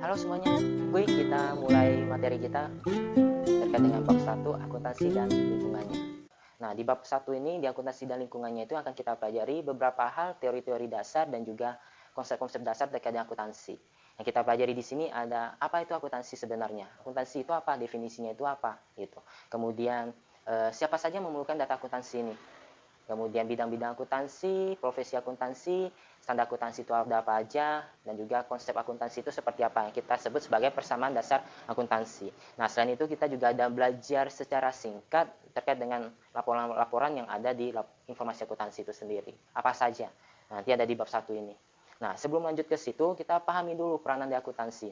Halo semuanya, kita mulai materi kita terkait dengan bab 1 akuntansi dan lingkungannya. Nah, di bab 1 ini, di akuntansi dan lingkungannya itu akan kita pelajari beberapa hal teori-teori dasar dan juga konsep-konsep dasar terkait dengan akuntansi. Yang kita pelajari di sini ada apa itu akuntansi sebenarnya. Akuntansi itu apa, definisinya itu apa gitu. Kemudian siapa saja yang memerlukan data akuntansi ini. Kemudian bidang-bidang akuntansi, profesi akuntansi, standar akuntansi itu ada apa aja, dan juga konsep akuntansi itu seperti apa yang kita sebut sebagai persamaan dasar akuntansi. Nah, selain itu kita juga ada belajar secara singkat terkait dengan laporan-laporan yang ada di informasi akuntansi itu sendiri. Apa saja? Nanti ada di bab 1 ini. Nah, sebelum lanjut ke situ, kita pahami dulu peranan di akuntansi.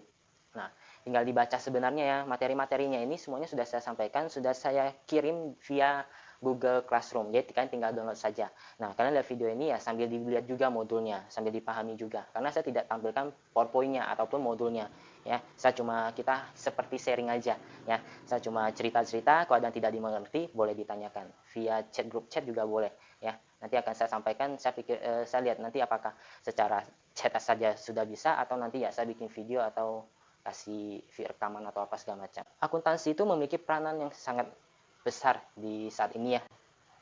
Nah, tinggal dibaca sebenarnya ya, materi-materinya ini semuanya sudah saya sampaikan, sudah saya kirim via Google Classroom, jadi kalian tinggal download saja. Nah, kalian lihat video ini ya sambil dilihat juga modulnya, sambil dipahami juga. Karena saya tidak tampilkan PowerPoint-nya ataupun modulnya, ya. Kita seperti sharing aja, ya. Saya cuma cerita-cerita, kalau ada yang tidak dimengerti boleh ditanyakan via grup chat juga boleh, ya. Nanti akan saya sampaikan, saya lihat nanti apakah secara chat saja sudah bisa atau nanti ya saya bikin video atau kasih rekaman atau apa segala macam. Akuntansi itu memiliki peranan yang sangat besar di saat ini ya,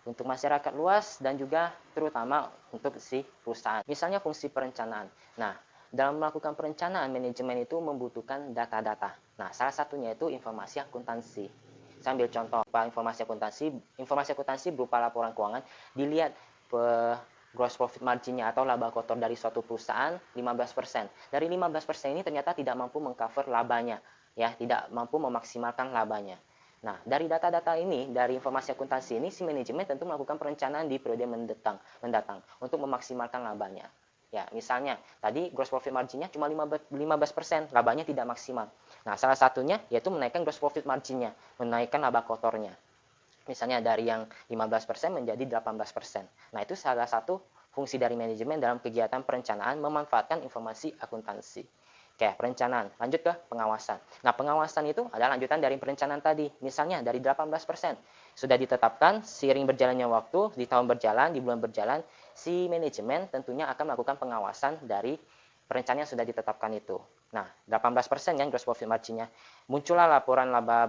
untuk masyarakat luas dan juga terutama untuk si perusahaan. Misalnya fungsi perencanaan. Nah, dalam melakukan perencanaan, manajemen itu membutuhkan data-data. Nah, salah satunya itu informasi akuntansi. Saya ambil contoh informasi akuntansi. Informasi akuntansi berupa laporan keuangan, dilihat gross profit marginnya atau laba kotor dari suatu perusahaan 15%. Dari 15% ini ternyata tidak mampu mengcover labanya, ya, tidak mampu memaksimalkan labanya. Nah, dari data-data ini, dari informasi akuntansi ini, si manajemen tentu melakukan perencanaan di periode mendatang untuk memaksimalkan labanya. Ya, misalnya tadi gross profit marginnya cuma 15%, labanya tidak maksimal. Nah, salah satunya yaitu menaikkan gross profit marginnya, menaikkan laba kotornya. Misalnya dari yang 15% menjadi 18%. Nah, itu salah satu fungsi dari manajemen dalam kegiatan perencanaan memanfaatkan informasi akuntansi. Oke, perencanaan. Lanjut ke pengawasan. Nah, pengawasan itu adalah lanjutan dari perencanaan tadi. Misalnya dari 18%. Sudah ditetapkan, seiring berjalannya waktu, di tahun berjalan, di bulan berjalan, si manajemen tentunya akan melakukan pengawasan dari perencanaan yang sudah ditetapkan itu. Nah, 18% kan gross profit marginnya. Muncullah laporan laba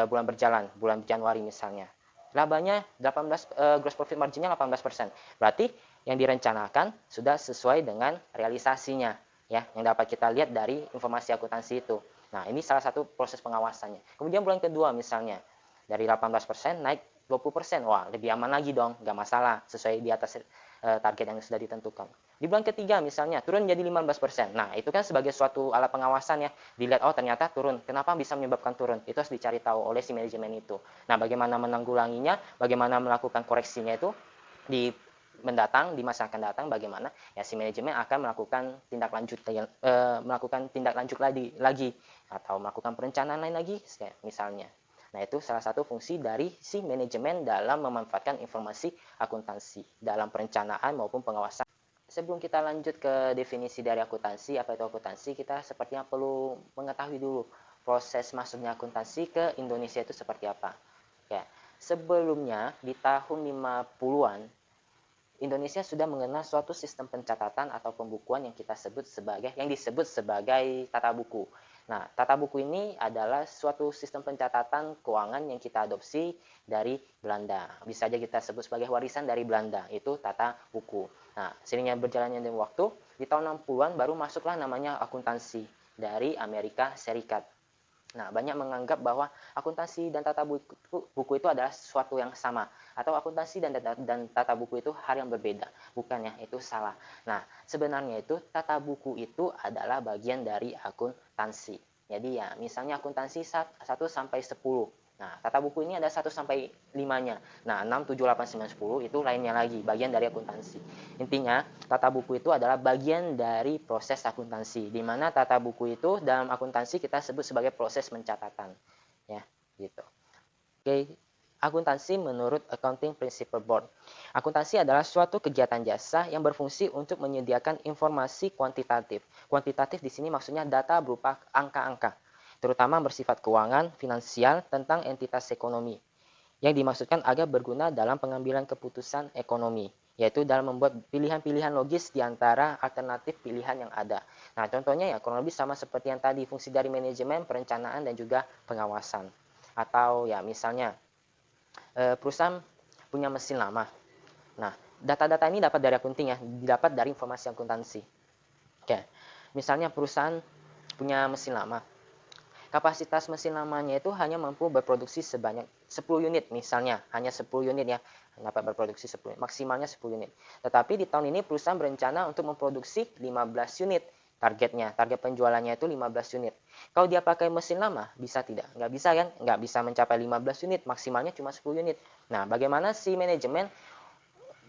bulan Januari misalnya. Labanya 18, gross profit marginnya 18%. Berarti yang direncanakan sudah sesuai dengan realisasinya, ya, yang dapat kita lihat dari informasi akuntansi itu. Nah, ini salah satu proses pengawasannya. Kemudian bulan kedua misalnya, dari 18% naik 20%. Wah, lebih aman lagi dong, nggak masalah, sesuai di atas target yang sudah ditentukan. Di bulan ketiga misalnya, turun jadi 15%. Nah, itu kan sebagai suatu alat pengawasan ya, dilihat, oh ternyata turun. Kenapa bisa menyebabkan turun? Itu harus dicari tahu oleh si manajemen itu. Nah, bagaimana menanggulanginya, bagaimana melakukan koreksinya itu, di masa akan datang, bagaimana ya si manajemen akan melakukan tindak lanjut lagi atau melakukan perencanaan lain lagi misalnya. Nah, itu salah satu fungsi dari si manajemen dalam memanfaatkan informasi akuntansi dalam perencanaan maupun pengawasan. Sebelum kita lanjut ke definisi dari akuntansi, apa itu akuntansi, kita sepertinya perlu mengetahui dulu proses masuknya akuntansi ke Indonesia itu seperti apa. Ya, sebelumnya di tahun 50-an Indonesia sudah mengenal suatu sistem pencatatan atau pembukuan yang disebut sebagai tata buku. Nah, tata buku ini adalah suatu sistem pencatatan keuangan yang kita adopsi dari Belanda. Bisa saja kita sebut sebagai warisan dari Belanda, itu tata buku. Nah, seiringnya berjalannya waktu, di tahun 60-an baru masuklah namanya akuntansi dari Amerika Serikat. Nah, banyak menganggap bahwa akuntansi dan tata buku itu adalah sesuatu yang sama, atau akuntansi dan tata buku itu hal yang berbeda. Bukannya itu salah. Nah, sebenarnya itu tata buku itu adalah bagian dari akuntansi. Jadi ya, misalnya akuntansi 1 sampai 10. Nah, tata buku ini ada 1 sampai 5-nya. Nah, 6, 7, 8, 9, 10 itu lainnya lagi, bagian dari akuntansi. Intinya, tata buku itu adalah bagian dari proses akuntansi, di mana tata buku itu dalam akuntansi kita sebut sebagai proses pencatatan. Ya, gitu. Oke, akuntansi menurut Accounting Principles Board. Akuntansi adalah suatu kegiatan jasa yang berfungsi untuk menyediakan informasi kuantitatif. Kuantitatif di sini maksudnya data berupa angka-angka, terutama bersifat keuangan, finansial, tentang entitas ekonomi, yang dimaksudkan agar berguna dalam pengambilan keputusan ekonomi, yaitu dalam membuat pilihan-pilihan logis di antara alternatif pilihan yang ada. Nah, contohnya ya kurang lebih sama seperti yang tadi, fungsi dari manajemen, perencanaan, dan juga pengawasan. Atau ya misalnya perusahaan punya mesin lama. Nah, data-data ini dapat dari akunting ya, didapat dari informasi akuntansi. Oke, misalnya perusahaan punya mesin lama. Kapasitas mesin lamanya itu hanya mampu berproduksi sebanyak 10 unit misalnya, hanya 10 unit ya, dapat berproduksi 10 unit, maksimalnya 10 unit. Tetapi di tahun ini perusahaan berencana untuk memproduksi 15 unit. Target penjualannya itu 15 unit. Kalau dia pakai mesin lama, bisa tidak? Nggak bisa kan? Nggak bisa mencapai 15 unit, maksimalnya cuma 10 unit. Nah, bagaimana si manajemen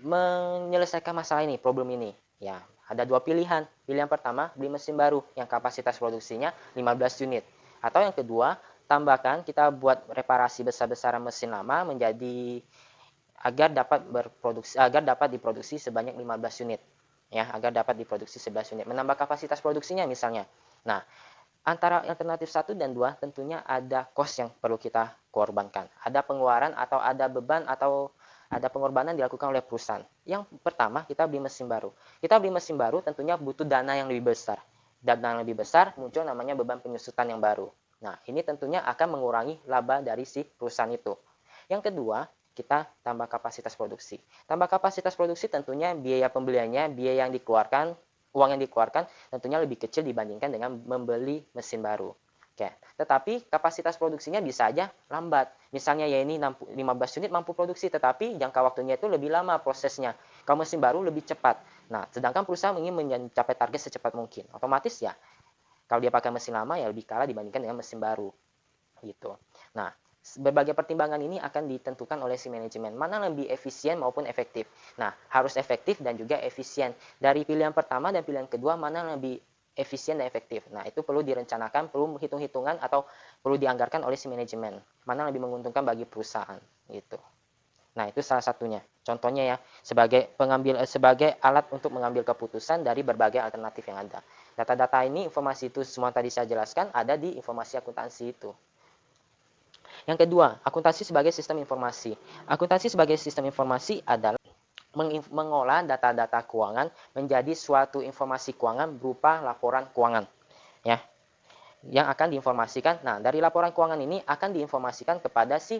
menyelesaikan masalah ini, problem ini? Ya, ada dua pilihan. Pilihan pertama, beli mesin baru yang kapasitas produksinya 15 unit. Atau yang kedua, tambahkan, kita buat reparasi besar-besaran mesin lama menjadi agar dapat diproduksi sebanyak 15 unit. Ya, agar dapat diproduksi 11 unit. Menambah kapasitas produksinya misalnya. Nah, antara alternatif 1 dan 2 tentunya ada cost yang perlu kita korbankan. Ada pengeluaran atau ada beban atau ada pengorbanan dilakukan oleh perusahaan. Yang pertama, kita beli mesin baru. Kita beli mesin baru tentunya butuh dana yang lebih besar. Dana yang lebih besar muncul namanya beban penyusutan yang baru. Nah, ini tentunya akan mengurangi laba dari si perusahaan itu. Yang kedua, kita tambah kapasitas produksi. Tambah kapasitas produksi tentunya biaya pembeliannya, biaya yang dikeluarkan, uang yang dikeluarkan tentunya lebih kecil dibandingkan dengan membeli mesin baru. Oke, tetapi kapasitas produksinya bisa aja lambat. Misalnya ya ini 15 unit mampu produksi, tetapi jangka waktunya itu lebih lama prosesnya. Kalau mesin baru lebih cepat. Nah, sedangkan perusahaan ingin mencapai target secepat mungkin. Otomatis ya, kalau dia pakai mesin lama ya lebih kalah dibandingkan dengan mesin baru. Gitu. Nah, berbagai pertimbangan ini akan ditentukan oleh si manajemen. Mana lebih efisien maupun efektif. Nah, harus efektif dan juga efisien. Dari pilihan pertama dan pilihan kedua, mana lebih efisien dan efektif. Nah, itu perlu direncanakan, perlu hitung-hitungan atau perlu dianggarkan oleh si manajemen. Mana lebih menguntungkan bagi perusahaan gitu. Nah, itu salah satunya. Contohnya ya, sebagai alat untuk mengambil keputusan dari berbagai alternatif yang ada. Data-data ini, informasi itu semua tadi saya jelaskan ada di informasi akuntansi itu. Yang kedua, akuntansi sebagai sistem informasi. Akuntansi sebagai sistem informasi adalah mengolah data-data keuangan menjadi suatu informasi keuangan berupa laporan keuangan, ya, yang akan diinformasikan. Nah, dari laporan keuangan ini akan diinformasikan kepada si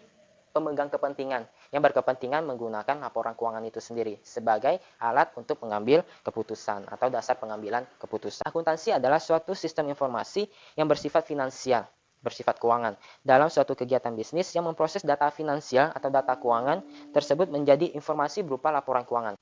pemegang kepentingan yang berkepentingan menggunakan laporan keuangan itu sendiri sebagai alat untuk mengambil keputusan atau dasar pengambilan keputusan. Akuntansi adalah suatu sistem informasi yang bersifat finansial, bersifat keuangan dalam suatu kegiatan bisnis yang memproses data finansial atau data keuangan tersebut menjadi informasi berupa laporan keuangan.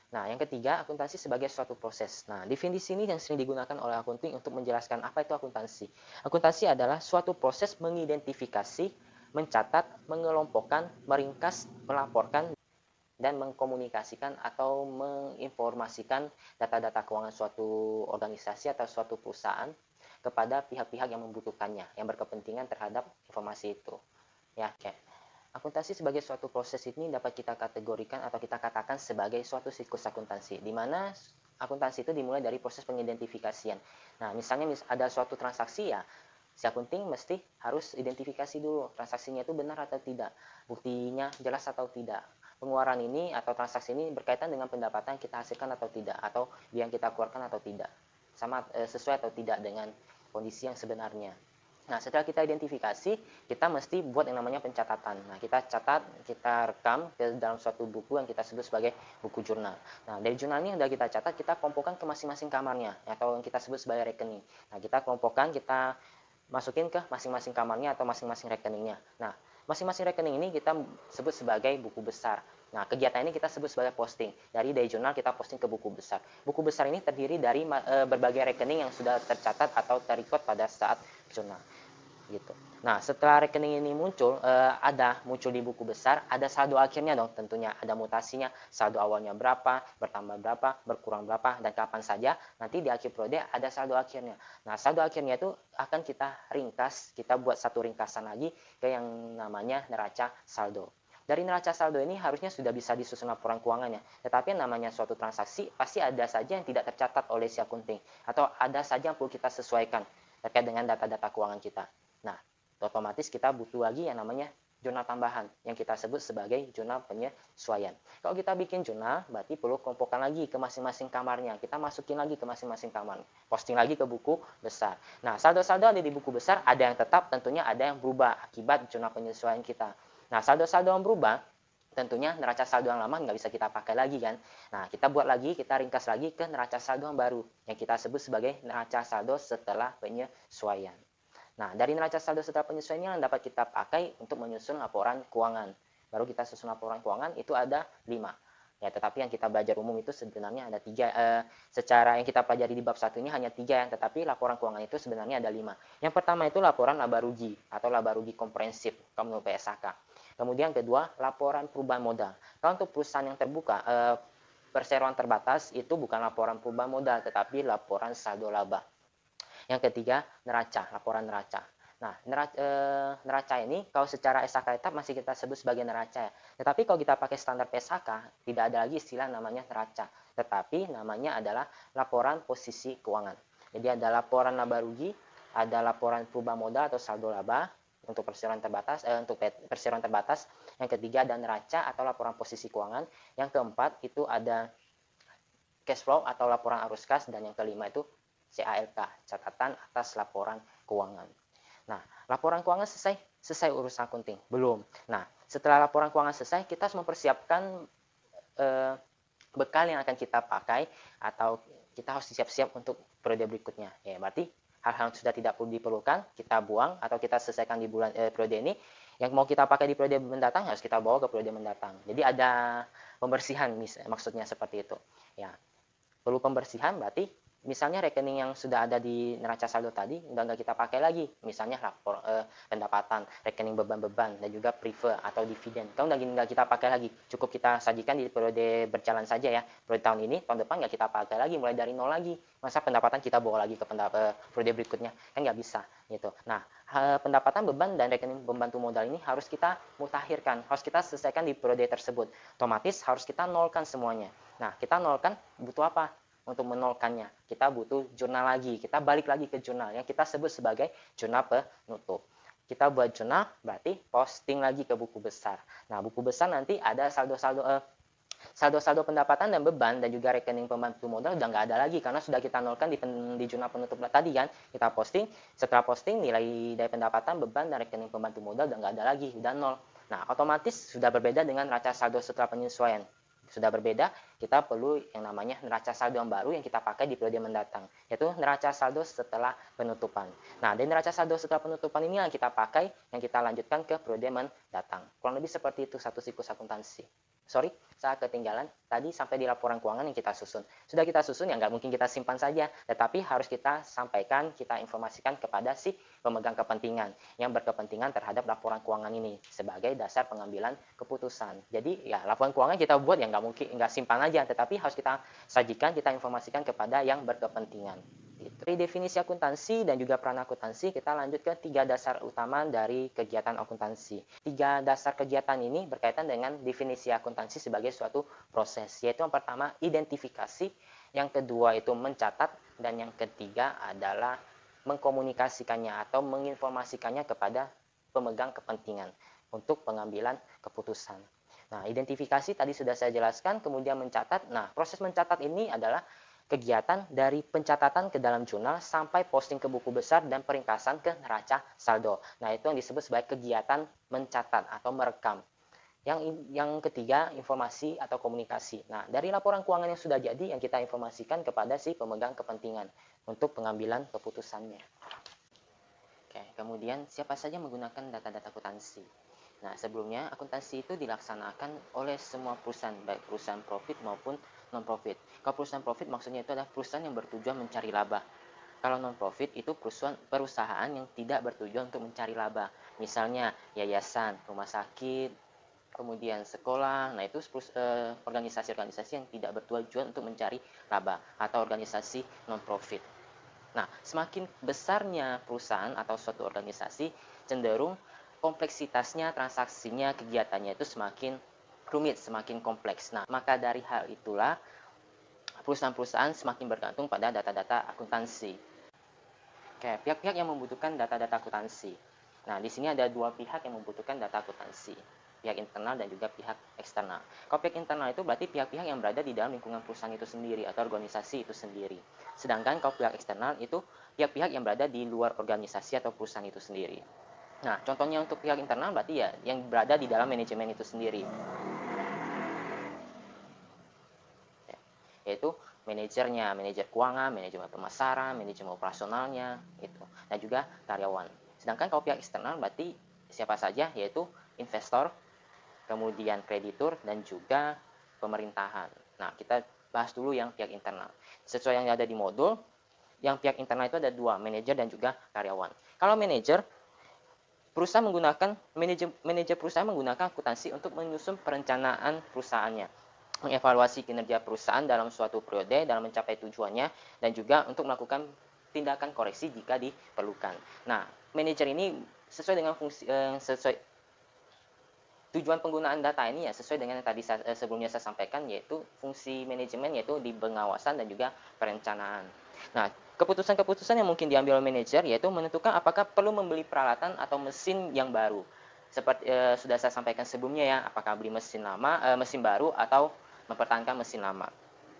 Nah, yang ketiga, akuntansi sebagai suatu proses. Nah, definisi ini yang sering digunakan oleh akunting untuk menjelaskan apa itu akuntansi. Akuntansi adalah suatu proses mengidentifikasi, mencatat, mengelompokkan, meringkas, melaporkan, dan mengkomunikasikan atau menginformasikan data-data keuangan suatu organisasi atau suatu perusahaan kepada pihak-pihak yang membutuhkannya, yang berkepentingan terhadap informasi itu. Ya, oke. Akuntansi sebagai suatu proses ini dapat kita kategorikan atau kita katakan sebagai suatu siklus akuntansi, di mana akuntansi itu dimulai dari proses pengidentifikasian. Nah, misalnya ada suatu transaksi ya, si akunting mesti harus identifikasi dulu transaksinya itu benar atau tidak, buktinya jelas atau tidak, pengeluaran ini atau transaksi ini berkaitan dengan pendapatan yang kita hasilkan atau tidak, atau biaya yang kita keluarkan atau tidak, sama sesuai atau tidak dengan kondisi yang sebenarnya. Nah, setelah kita identifikasi, kita mesti buat yang namanya pencatatan. Nah, kita catat, kita rekam ke dalam suatu buku yang kita sebut sebagai buku jurnal. Nah, dari jurnal ini yang sudah kita catat, kita kelompokkan ke masing-masing kamarnya, atau yang kita sebut sebagai rekening. Nah, kita kelompokkan, kita masukin ke masing-masing kamarnya atau masing-masing rekeningnya. Nah, masing-masing rekening ini kita sebut sebagai buku besar. Nah, kegiatan ini kita sebut sebagai posting. Dari jurnal kita posting ke buku besar. Buku besar ini terdiri dari berbagai rekening yang sudah tercatat atau terikot pada saat jurnal. Gitu. Nah, setelah rekening ini muncul di buku besar, ada saldo akhirnya dong tentunya, ada mutasinya, saldo awalnya berapa, bertambah berapa, berkurang berapa, dan kapan saja. Nanti di akhir periode ada saldo akhirnya. Nah, saldo akhirnya itu akan kita ringkas, kita buat satu ringkasan lagi ke yang namanya neraca saldo. Dari neraca saldo ini harusnya sudah bisa disusun laporan keuangannya. Tetapi yang namanya suatu transaksi pasti ada saja yang tidak tercatat oleh si akunting, atau ada saja yang perlu kita sesuaikan terkait dengan data-data keuangan kita. Nah, otomatis kita butuh lagi yang namanya jurnal tambahan yang kita sebut sebagai jurnal penyesuaian. Kalau kita bikin jurnal, berarti perlu kelompokkan lagi ke masing-masing kamarnya. Kita masukin lagi ke masing-masing kamar. Posting lagi ke buku besar. Nah, saldo-saldo ada di buku besar, ada yang tetap, tentunya ada yang berubah akibat jurnal penyesuaian kita. Nah, saldo-saldo yang berubah, tentunya neraca saldo yang lama nggak bisa kita pakai lagi kan. Nah, kita buat lagi, kita ringkas lagi ke neraca saldo yang baru, yang kita sebut sebagai neraca saldo setelah penyesuaian. Nah, dari neraca saldo setelah penyesuaian yang dapat kita pakai untuk menyusun laporan keuangan. Baru kita susun laporan keuangan, itu ada 5. Ya, tetapi yang kita belajar umum itu sebenarnya ada 3. Secara yang kita pelajari di bab 1 ini hanya 3 ya, tetapi laporan keuangan itu sebenarnya ada 5. Yang pertama itu laporan laba rugi atau laba rugi komprehensif, kalau menurut PSAK. Kemudian kedua, laporan perubahan modal. Kalau untuk perusahaan yang terbuka, perseroan terbatas itu bukan laporan perubahan modal, tetapi laporan saldo laba. Yang ketiga, neraca, laporan neraca. Nah, neraca ini kalau secara SHK tetap masih kita sebut sebagai neraca ya. Tetapi kalau kita pakai standar PSHK, tidak ada lagi istilah namanya neraca. Tetapi namanya adalah laporan posisi keuangan. Jadi ada laporan laba rugi, ada laporan perubahan modal atau saldo laba untuk perseroan terbatas, perseroan terbatas. Yang ketiga ada neraca atau laporan posisi keuangan. Yang keempat itu ada cash flow atau laporan arus kas, dan yang kelima itu CALK, catatan atas laporan keuangan. Nah, laporan keuangan selesai urusan akunting? Belum. Nah, setelah laporan keuangan selesai, kita harus mempersiapkan bekal yang akan kita pakai atau kita harus siap-siap untuk periode berikutnya. Ya, berarti hal-hal yang sudah tidak perlu diperlukan kita buang atau kita selesaikan di bulan periode ini. Yang mau kita pakai di periode mendatang harus kita bawa ke periode mendatang. Jadi ada pembersihan, maksudnya seperti itu. Ya, perlu pembersihan berarti misalnya rekening yang sudah ada di neraca saldo tadi udah nggak kita pakai lagi, misalnya lapor pendapatan, rekening beban-beban, dan juga prive atau dividen. Kalau nggak kita pakai lagi, cukup kita sajikan di periode berjalan saja ya. Periode tahun ini, tahun depan nggak kita pakai lagi, mulai dari nol lagi. Masa pendapatan kita bawa lagi ke periode berikutnya, kan nggak bisa gitu. Nah, pendapatan beban dan rekening pembantu modal ini harus kita mutakhirkan, harus kita selesaikan di periode tersebut. Otomatis harus kita nolkan semuanya. Nah, kita nolkan butuh apa? Untuk menolkannya, kita butuh jurnal lagi. Kita balik lagi ke jurnal yang kita sebut sebagai jurnal penutup. Kita buat jurnal, berarti posting lagi ke buku besar. Nah, buku besar nanti ada saldo pendapatan dan beban, dan juga rekening pembantu modal udah nggak ada lagi karena sudah kita nolkan di jurnal penutup tadi kan. Kita posting, setelah posting nilai dari pendapatan, beban, dan rekening pembantu modal udah nggak ada lagi, udah nol. Nah, otomatis sudah berbeda dengan neraca saldo setelah penyesuaian. Sudah berbeda, kita perlu yang namanya neraca saldo yang baru yang kita pakai di periode mendatang, yaitu neraca saldo setelah penutupan. Nah, dari neraca saldo setelah penutupan ini yang kita pakai, yang kita lanjutkan ke periode mendatang. Kurang lebih seperti itu satu siklus akuntansi. Sorry, saya ketinggalan. Tadi sampai di laporan keuangan yang kita susun. Sudah kita susun, ya nggak mungkin kita simpan saja, tetapi harus kita sampaikan, kita informasikan kepada si pemegang kepentingan yang berkepentingan terhadap laporan keuangan ini sebagai dasar pengambilan keputusan. Jadi ya laporan keuangan kita buat ya nggak simpan aja, tetapi harus kita sajikan, kita informasikan kepada yang berkepentingan. Dari definisi akuntansi dan juga peran akuntansi, kita lanjut ke 3 dasar utama dari kegiatan akuntansi. 3 dasar kegiatan ini berkaitan dengan definisi akuntansi sebagai suatu proses, yaitu yang pertama identifikasi, yang kedua itu mencatat, dan yang ketiga adalah mengkomunikasikannya atau menginformasikannya kepada pemegang kepentingan untuk pengambilan keputusan. Nah, identifikasi tadi sudah saya jelaskan, kemudian mencatat. Nah, proses mencatat ini adalah kegiatan dari pencatatan ke dalam jurnal sampai posting ke buku besar dan peringkasan ke neraca saldo. Nah, itu yang disebut sebagai kegiatan mencatat atau merekam. Yang ketiga, informasi atau komunikasi. Nah, dari laporan keuangan yang sudah jadi, yang kita informasikan kepada si pemegang kepentingan untuk pengambilan keputusannya. Oke, kemudian siapa saja menggunakan data-data akuntansi? Nah, sebelumnya akuntansi itu dilaksanakan oleh semua perusahaan, baik perusahaan profit maupun non-profit. Kalau perusahaan profit maksudnya itu adalah perusahaan yang bertujuan mencari laba. Kalau non-profit itu perusahaan yang tidak bertujuan untuk mencari laba. Misalnya yayasan, rumah sakit, kemudian sekolah. Nah, itu organisasi-organisasi yang tidak bertujuan untuk mencari laba atau organisasi non-profit. Nah, semakin besarnya perusahaan atau suatu organisasi, cenderung kompleksitasnya, transaksinya, kegiatannya itu semakin rumit, semakin kompleks. Nah, maka dari hal itulah perusahaan-perusahaan semakin bergantung pada data-data akuntansi. Oke, pihak-pihak yang membutuhkan data-data akuntansi. Nah, di sini ada dua pihak yang membutuhkan data akuntansi, pihak internal dan juga pihak eksternal. Kalau pihak internal itu berarti pihak-pihak yang berada di dalam lingkungan perusahaan itu sendiri atau organisasi itu sendiri. Sedangkan kalau pihak eksternal itu pihak-pihak yang berada di luar organisasi atau perusahaan itu sendiri. Nah, contohnya untuk pihak internal berarti ya yang berada di dalam manajemen itu sendiri. Yaitu manajernya, manajer keuangan, manajemen pemasaran, manajemen operasionalnya, itu. Dan juga karyawan. Sedangkan kalau pihak eksternal berarti siapa saja, yaitu investor, kemudian kreditur, dan juga pemerintahan. Nah, kita bahas dulu yang pihak internal. Sesuai yang ada di modul, yang pihak internal itu ada dua, manajer dan juga karyawan. Kalau manajer, perusahaan menggunakan manajer perusahaan menggunakan akuntansi untuk menyusun perencanaan perusahaannya, mengevaluasi kinerja perusahaan dalam suatu periode dalam mencapai tujuannya, dan juga untuk melakukan tindakan koreksi jika diperlukan. Nah, manajer ini sesuai dengan fungsi tujuan penggunaan data ini ya sesuai dengan yang tadi sebelumnya saya sampaikan, yaitu fungsi manajemen yaitu di pengawasan dan juga perencanaan. Nah, keputusan-keputusan yang mungkin diambil oleh manajer yaitu menentukan apakah perlu membeli peralatan atau mesin yang baru. Seperti sudah saya sampaikan sebelumnya ya, apakah beli mesin baru atau mempertahankan mesin lama.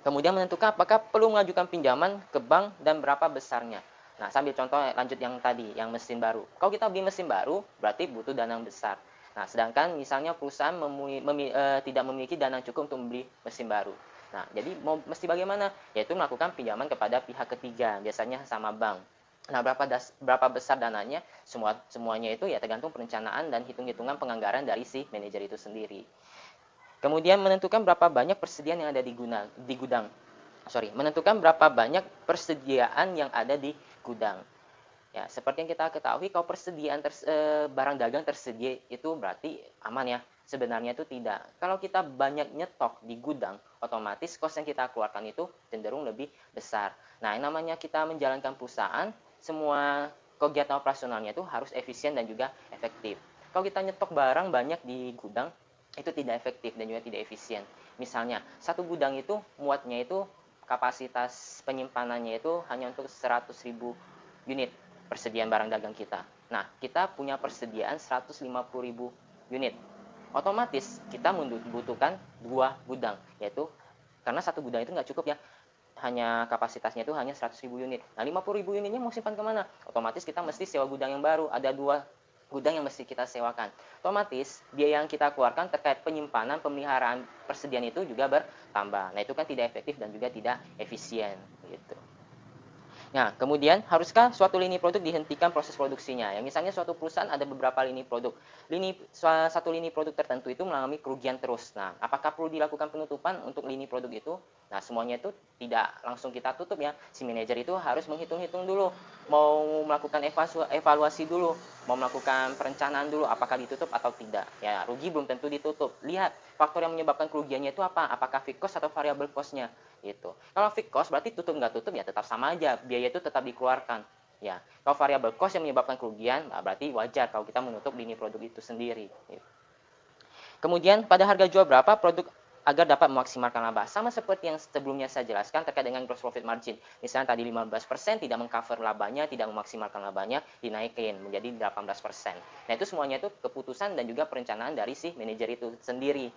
Kemudian menentukan apakah perlu mengajukan pinjaman ke bank dan berapa besarnya. Nah, sambil contoh lanjut yang tadi, yang mesin baru. Kalau kita beli mesin baru, berarti butuh dana yang besar. Nah, sedangkan misalnya perusahaan tidak memiliki dana cukup untuk membeli mesin baru. Nah, jadi mesti bagaimana? Yaitu melakukan pinjaman kepada pihak ketiga, biasanya sama bank. Nah, berapa besar dananya? Semuanya itu ya tergantung perencanaan dan hitung-hitungan penganggaran dari si manajer itu sendiri. Kemudian menentukan berapa banyak persediaan yang ada di gudang. Menentukan berapa banyak persediaan yang ada di gudang. Ya, seperti yang kita ketahui, kalau persediaan barang dagang tersedia itu berarti aman ya. Sebenarnya itu tidak. Kalau kita banyak nyetok di gudang, otomatis kos yang kita keluarkan itu cenderung lebih besar. Nah, yang namanya kita menjalankan perusahaan, semua kegiatan operasionalnya itu harus efisien dan juga efektif. Kalau kita nyetok barang banyak di gudang, itu tidak efektif dan juga tidak efisien. Misalnya, satu gudang itu muatnya itu kapasitas penyimpanannya itu hanya untuk 100.000 unit persediaan barang dagang kita. Nah, kita punya persediaan 150.000 unit. Otomatis kita membutuhkan 2 gudang, yaitu karena satu gudang itu nggak cukup ya, hanya kapasitasnya itu hanya 100.000 unit. Nah, 50.000 unitnya mau simpan kemana? Otomatis kita mesti sewa gudang yang baru, ada 2 gudang yang mesti kita sewakan. Otomatis biaya yang kita keluarkan terkait penyimpanan, pemeliharaan persediaan itu juga bertambah. Nah, itu kan tidak efektif dan juga tidak efisien gitu. Nah, kemudian haruskah suatu lini produk dihentikan proses produksinya? Ya, misalnya suatu perusahaan ada beberapa lini produk. Satu lini produk tertentu itu mengalami kerugian terus. Nah, apakah perlu dilakukan penutupan untuk lini produk itu? Nah, semuanya itu tidak langsung kita tutup ya. Si manajer itu harus menghitung-hitung dulu. Mau melakukan evaluasi dulu, mau melakukan perencanaan dulu apakah ditutup atau tidak. Ya, rugi belum tentu ditutup. Lihat faktor yang menyebabkan kerugiannya itu apa? Apakah fixed cost atau variable cost-nya? Gitu. Kalau fixed cost berarti tutup nggak tutup ya tetap sama aja, biaya itu tetap dikeluarkan. Ya, kalau variable cost yang menyebabkan kerugian, nah berarti wajar kalau kita menutup lini produk itu sendiri. Gitu. Kemudian pada harga jual berapa produk agar dapat memaksimalkan laba. Sama seperti yang sebelumnya saya jelaskan terkait dengan gross profit margin. Misalnya tadi 15% tidak mengcover labanya, tidak memaksimalkan labanya, dinaikin menjadi 18%. Nah, itu semuanya itu keputusan dan juga perencanaan dari si manajer itu sendiri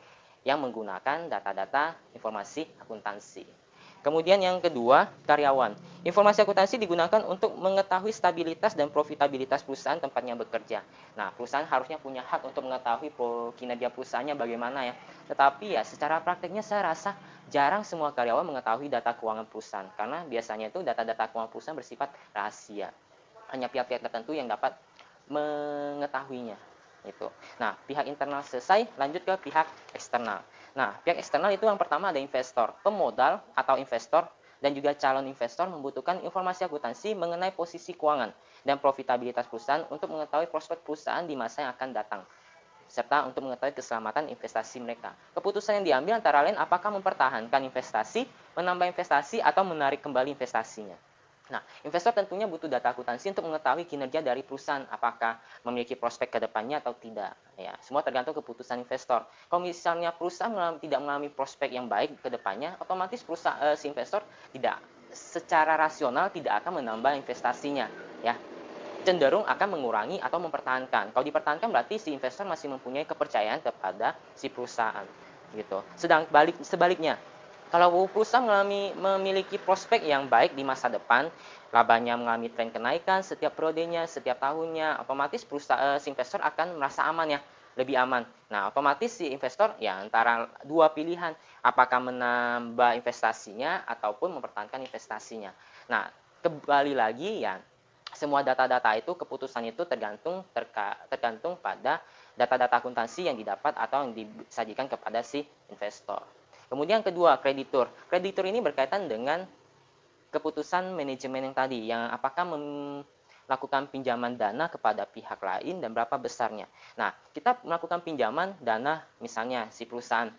yang menggunakan data-data informasi akuntansi. Kemudian yang kedua, karyawan. Informasi akuntansi digunakan untuk mengetahui stabilitas dan profitabilitas perusahaan tempatnya bekerja. Nah, perusahaan harusnya punya hak untuk mengetahui kinerja perusahaannya bagaimana ya. Tetapi ya secara prakteknya saya rasa jarang semua karyawan mengetahui data keuangan perusahaan. Karena biasanya itu data-data keuangan perusahaan bersifat rahasia. Hanya pihak-pihak tertentu yang dapat mengetahuinya. Itu. Nah, pihak internal selesai, lanjut ke pihak eksternal. Nah, pihak eksternal itu yang pertama ada investor, pemodal atau investor, dan juga calon investor membutuhkan informasi akuntansi mengenai posisi keuangan dan profitabilitas perusahaan untuk mengetahui prospek perusahaan di masa yang akan datang, serta untuk mengetahui keselamatan investasi mereka. Keputusan yang diambil antara lain apakah mempertahankan investasi, menambah investasi, atau menarik kembali investasinya. Nah, investor tentunya butuh data akuntansi untuk mengetahui kinerja dari perusahaan, apakah memiliki prospek ke depannya atau tidak. Ya, semua tergantung keputusan investor. Kalau misalnya perusahaan tidak mengalami prospek yang baik ke depannya, otomatis si investor tidak secara rasional tidak akan menambah investasinya, ya. cenderung akan mengurangi atau mempertahankan. Kalau dipertahankan berarti si investor masih mempunyai kepercayaan kepada si perusahaan gitu. Sebaliknya, kalau perusahaan memiliki prospek yang baik di masa depan, labanya mengalami tren kenaikan setiap periodenya, setiap tahunnya, otomatis si investor akan merasa aman ya, lebih aman. Nah, otomatis si investor ya antara dua pilihan, apakah menambah investasinya ataupun mempertahankan investasinya. Nah, kembali lagi ya, semua data-data itu, keputusan itu tergantung pada data-data akuntansi yang didapat atau yang disajikan kepada si investor. Kemudian kedua, kreditur. Kreditur ini berkaitan dengan keputusan manajemen yang tadi, yang apakah melakukan pinjaman dana kepada pihak lain dan berapa besarnya. Nah, kita melakukan pinjaman dana, misalnya si perusahaan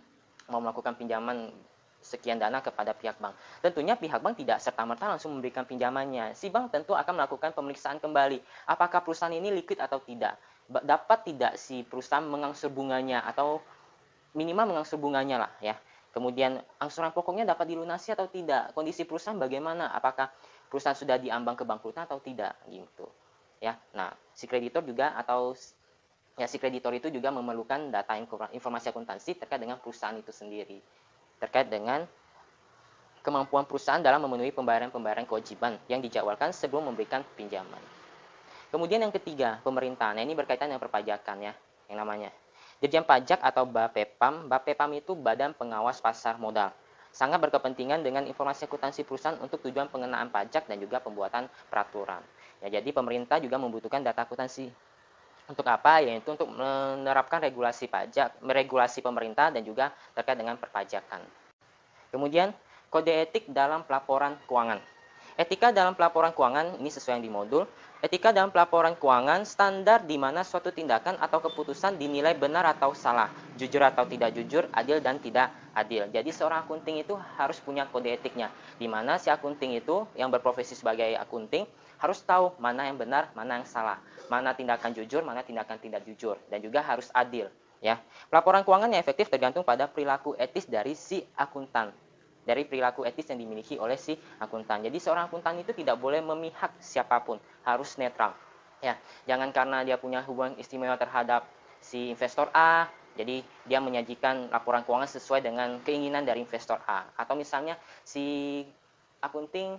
mau melakukan pinjaman sekian dana kepada pihak bank. Tentunya pihak bank tidak serta-merta langsung memberikan pinjamannya. Si bank tentu akan melakukan pemeriksaan kembali. Apakah perusahaan ini liquid atau tidak? Dapat tidak si perusahaan mengangsur bunganya atau minimal mengangsur bunganya lah ya. Kemudian angsuran pokoknya dapat dilunasi atau tidak? Kondisi perusahaan bagaimana? Apakah perusahaan sudah diambang kebangkrutan atau tidak gitu. Ya. Nah, si kreditor juga atau ya si kreditor itu juga memerlukan data informasi akuntansi terkait dengan perusahaan itu sendiri, terkait dengan kemampuan perusahaan dalam memenuhi pembayaran-pembayaran kewajiban yang dijadwalkan sebelum memberikan pinjaman. Kemudian yang ketiga, pemerintah. Nah, ini berkaitan dengan perpajakan ya, yang namanya Dirjen Pajak atau BAPEPAM. BAPEPAM itu Badan Pengawas Pasar Modal. Sangat berkepentingan dengan informasi akuntansi perusahaan untuk tujuan pengenaan pajak dan juga pembuatan peraturan. Ya, jadi pemerintah juga membutuhkan data akuntansi. Untuk apa? Yaitu untuk menerapkan regulasi pajak, meregulasi pemerintah dan juga terkait dengan perpajakan. Kemudian, kode etik dalam pelaporan keuangan. Etika dalam pelaporan keuangan ini sesuai yang di modul. Etika dalam pelaporan keuangan standar di mana suatu tindakan atau keputusan dinilai benar atau salah, jujur atau tidak jujur, adil dan tidak adil. Jadi seorang akunting itu harus punya kode etiknya, di mana si akunting itu yang berprofesi sebagai akunting harus tahu mana yang benar, mana yang salah, mana tindakan jujur, mana tindakan tidak jujur, dan juga harus adil. Ya, pelaporan keuangan yang efektif tergantung pada perilaku etis dari si akuntan, dari perilaku etis yang dimiliki oleh si akuntan. Jadi seorang akuntan itu tidak boleh memihak siapapun, harus netral. Ya, jangan karena dia punya hubungan istimewa terhadap si investor A, jadi dia menyajikan laporan keuangan sesuai dengan keinginan dari investor A. Atau misalnya si akunting,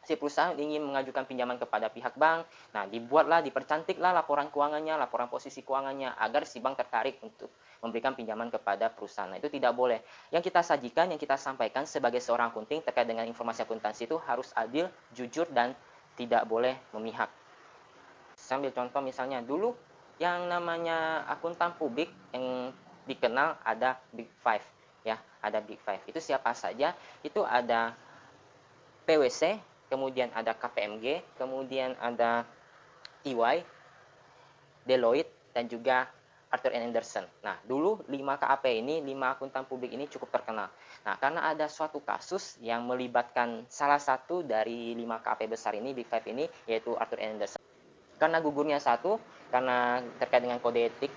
si perusahaan ingin mengajukan pinjaman kepada pihak bank, nah dipercantiklah laporan keuangannya, laporan posisi keuangannya, agar si bank tertarik untuk memberikan pinjaman kepada perusahaan. Nah, itu tidak boleh. Yang kita sajikan, yang kita sampaikan sebagai seorang akunting terkait dengan informasi akuntansi itu harus adil, jujur, dan tidak boleh memihak. Sambil contoh misalnya, dulu yang namanya akuntan publik yang dikenal ada Big Five. Ya, ada Big Five. Itu siapa saja? Itu ada PwC, kemudian ada KPMG, kemudian ada EY, Deloitte, dan juga Arthur Andersen. Nah, dulu 5 KAP ini, 5 akuntan publik ini cukup terkenal. Nah, karena ada suatu kasus yang melibatkan salah satu dari 5 KAP besar ini, Big Five ini, yaitu Arthur Andersen. Karena gugurnya satu, karena terkait dengan kode etik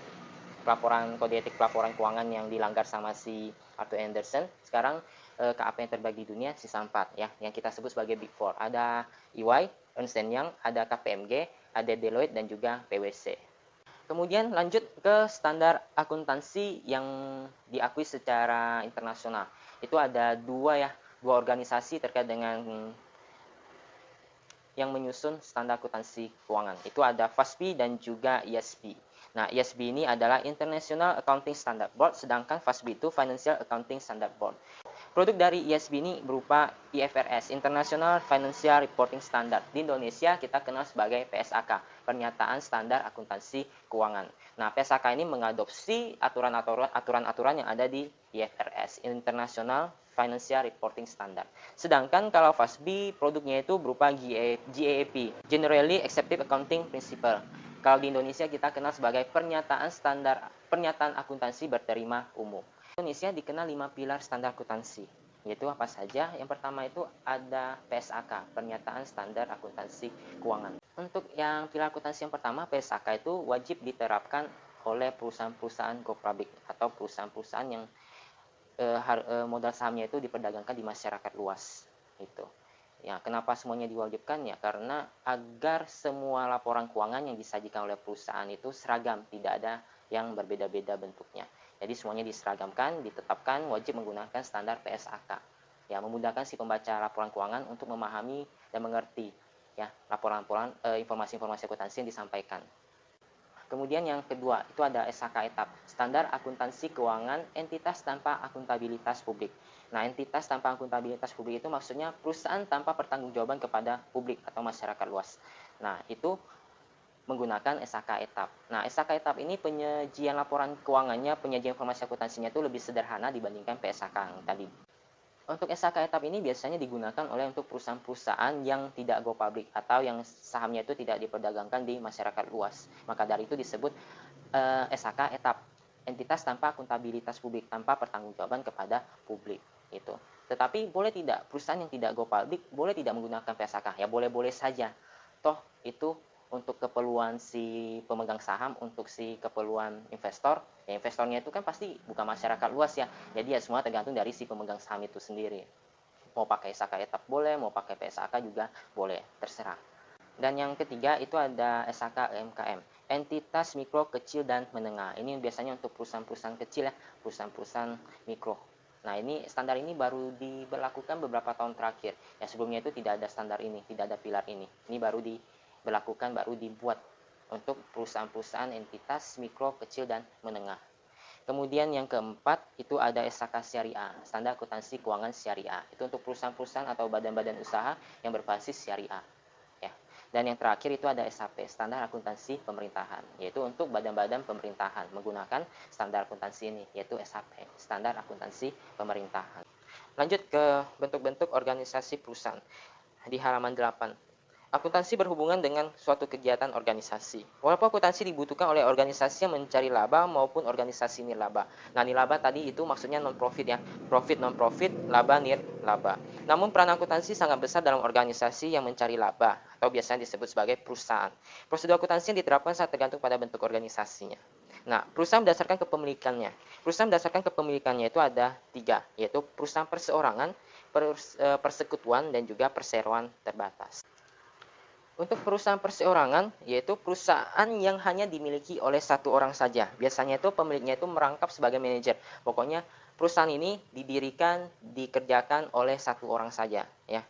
pelaporan keuangan yang dilanggar sama si Arthur Andersen, sekarang KAP yang terbaik di dunia sisa 4 ya, yang kita sebut sebagai Big Four. Ada EY, Ernst & Young, ada KPMG, ada Deloitte, dan juga PwC. Kemudian lanjut ke standar akuntansi yang diakui secara internasional. Itu ada dua organisasi terkait dengan yang menyusun standar akuntansi keuangan. Itu ada FASB dan juga IASB. Nah, IASB ini adalah International Accounting Standard Board, sedangkan FASB itu Financial Accounting Standard Board. Produk dari IASB ini berupa IFRS, International Financial Reporting Standard. Di Indonesia kita kenal sebagai PSAK, Pernyataan Standar Akuntansi Keuangan. Nah, PSAK ini mengadopsi aturan-aturan yang ada di IFRS, International Financial Reporting Standard. Sedangkan kalau FASB produknya itu berupa GAAP, Generally Accepted Accounting Principle. Kalau di Indonesia kita kenal sebagai pernyataan akuntansi berterima umum. Indonesia dikenal 5 pilar standar akuntansi, yaitu apa saja? Yang pertama itu ada PSAK, Pernyataan Standar Akuntansi Keuangan. Untuk yang pilar akuntansi yang pertama, PSAK itu wajib diterapkan oleh perusahaan-perusahaan go public atau perusahaan-perusahaan yang modal sahamnya itu diperdagangkan di masyarakat luas. Itu. Ya, kenapa semuanya diwajibkan? Ya, karena agar semua laporan keuangan yang disajikan oleh perusahaan itu seragam, tidak ada yang berbeda-beda bentuknya. Jadi semuanya diseragamkan, ditetapkan wajib menggunakan standar PSAK. Ya, memudahkan si pembaca laporan keuangan untuk memahami dan mengerti ya laporan-laporan informasi-informasi akuntansi yang disampaikan. Kemudian yang kedua, itu ada SHK etap, standar akuntansi keuangan entitas tanpa akuntabilitas publik. Nah, entitas tanpa akuntabilitas publik itu maksudnya perusahaan tanpa pertanggungjawaban kepada publik atau masyarakat luas. Nah, itu menggunakan SHK etap. Nah, SHK etap ini penyajian laporan keuangannya, penyajian informasi akuntansinya itu lebih sederhana dibandingkan PSHK yang tadi. Untuk SHK etap ini biasanya digunakan oleh untuk perusahaan-perusahaan yang tidak go public atau yang sahamnya itu tidak diperdagangkan di masyarakat luas. Maka dari itu disebut SHK etap, entitas tanpa akuntabilitas publik, tanpa pertanggungjawaban kepada publik itu. Tetapi boleh tidak perusahaan yang tidak go public boleh tidak menggunakan PSHK? Ya boleh-boleh saja. Toh itu untuk keperluan si pemegang saham, untuk si keperluan investor, ya investornya itu kan pasti bukan masyarakat luas ya. Jadi ya semua tergantung dari si pemegang saham itu sendiri. Mau pakai SHK etap boleh, mau pakai PSHK juga boleh, terserah. Dan yang ketiga itu ada SHK UMKM, entitas mikro, kecil, dan menengah. Ini biasanya untuk perusahaan-perusahaan kecil ya, perusahaan-perusahaan mikro. Nah, ini standar ini baru diberlakukan beberapa tahun terakhir. Ya, sebelumnya itu tidak ada standar ini, tidak ada pilar ini. Ini baru diberlakukan, baru dibuat untuk perusahaan-perusahaan entitas mikro, kecil, dan menengah. Kemudian yang keempat itu ada SHK Syariah, standar akuntansi keuangan syariah. Itu untuk perusahaan-perusahaan atau badan-badan usaha yang berbasis syariah. Ya. Dan yang terakhir itu ada SAP, standar akuntansi pemerintahan, yaitu untuk badan-badan pemerintahan menggunakan standar akuntansi ini, yaitu SAP, standar akuntansi pemerintahan. Lanjut ke bentuk-bentuk organisasi perusahaan di halaman 8. Akuntansi berhubungan dengan suatu kegiatan organisasi. Walaupun akuntansi dibutuhkan oleh organisasi yang mencari laba maupun organisasi nirlaba. Nah, nirlaba tadi itu maksudnya non-profit ya. Profit non-profit, laba nirlaba. Namun peran akuntansi sangat besar dalam organisasi yang mencari laba atau biasanya disebut sebagai perusahaan. Prosedur akuntansi yang diterapkan sangat tergantung pada bentuk organisasinya. Nah, perusahaan berdasarkan kepemilikannya. Perusahaan berdasarkan kepemilikannya itu ada 3, yaitu perusahaan perseorangan, persekutuan, dan juga perseroan terbatas. Untuk perusahaan perseorangan, yaitu perusahaan yang hanya dimiliki oleh satu orang saja. Biasanya itu pemiliknya itu merangkap sebagai manajer. Pokoknya perusahaan ini didirikan, dikerjakan oleh satu orang saja. Ya,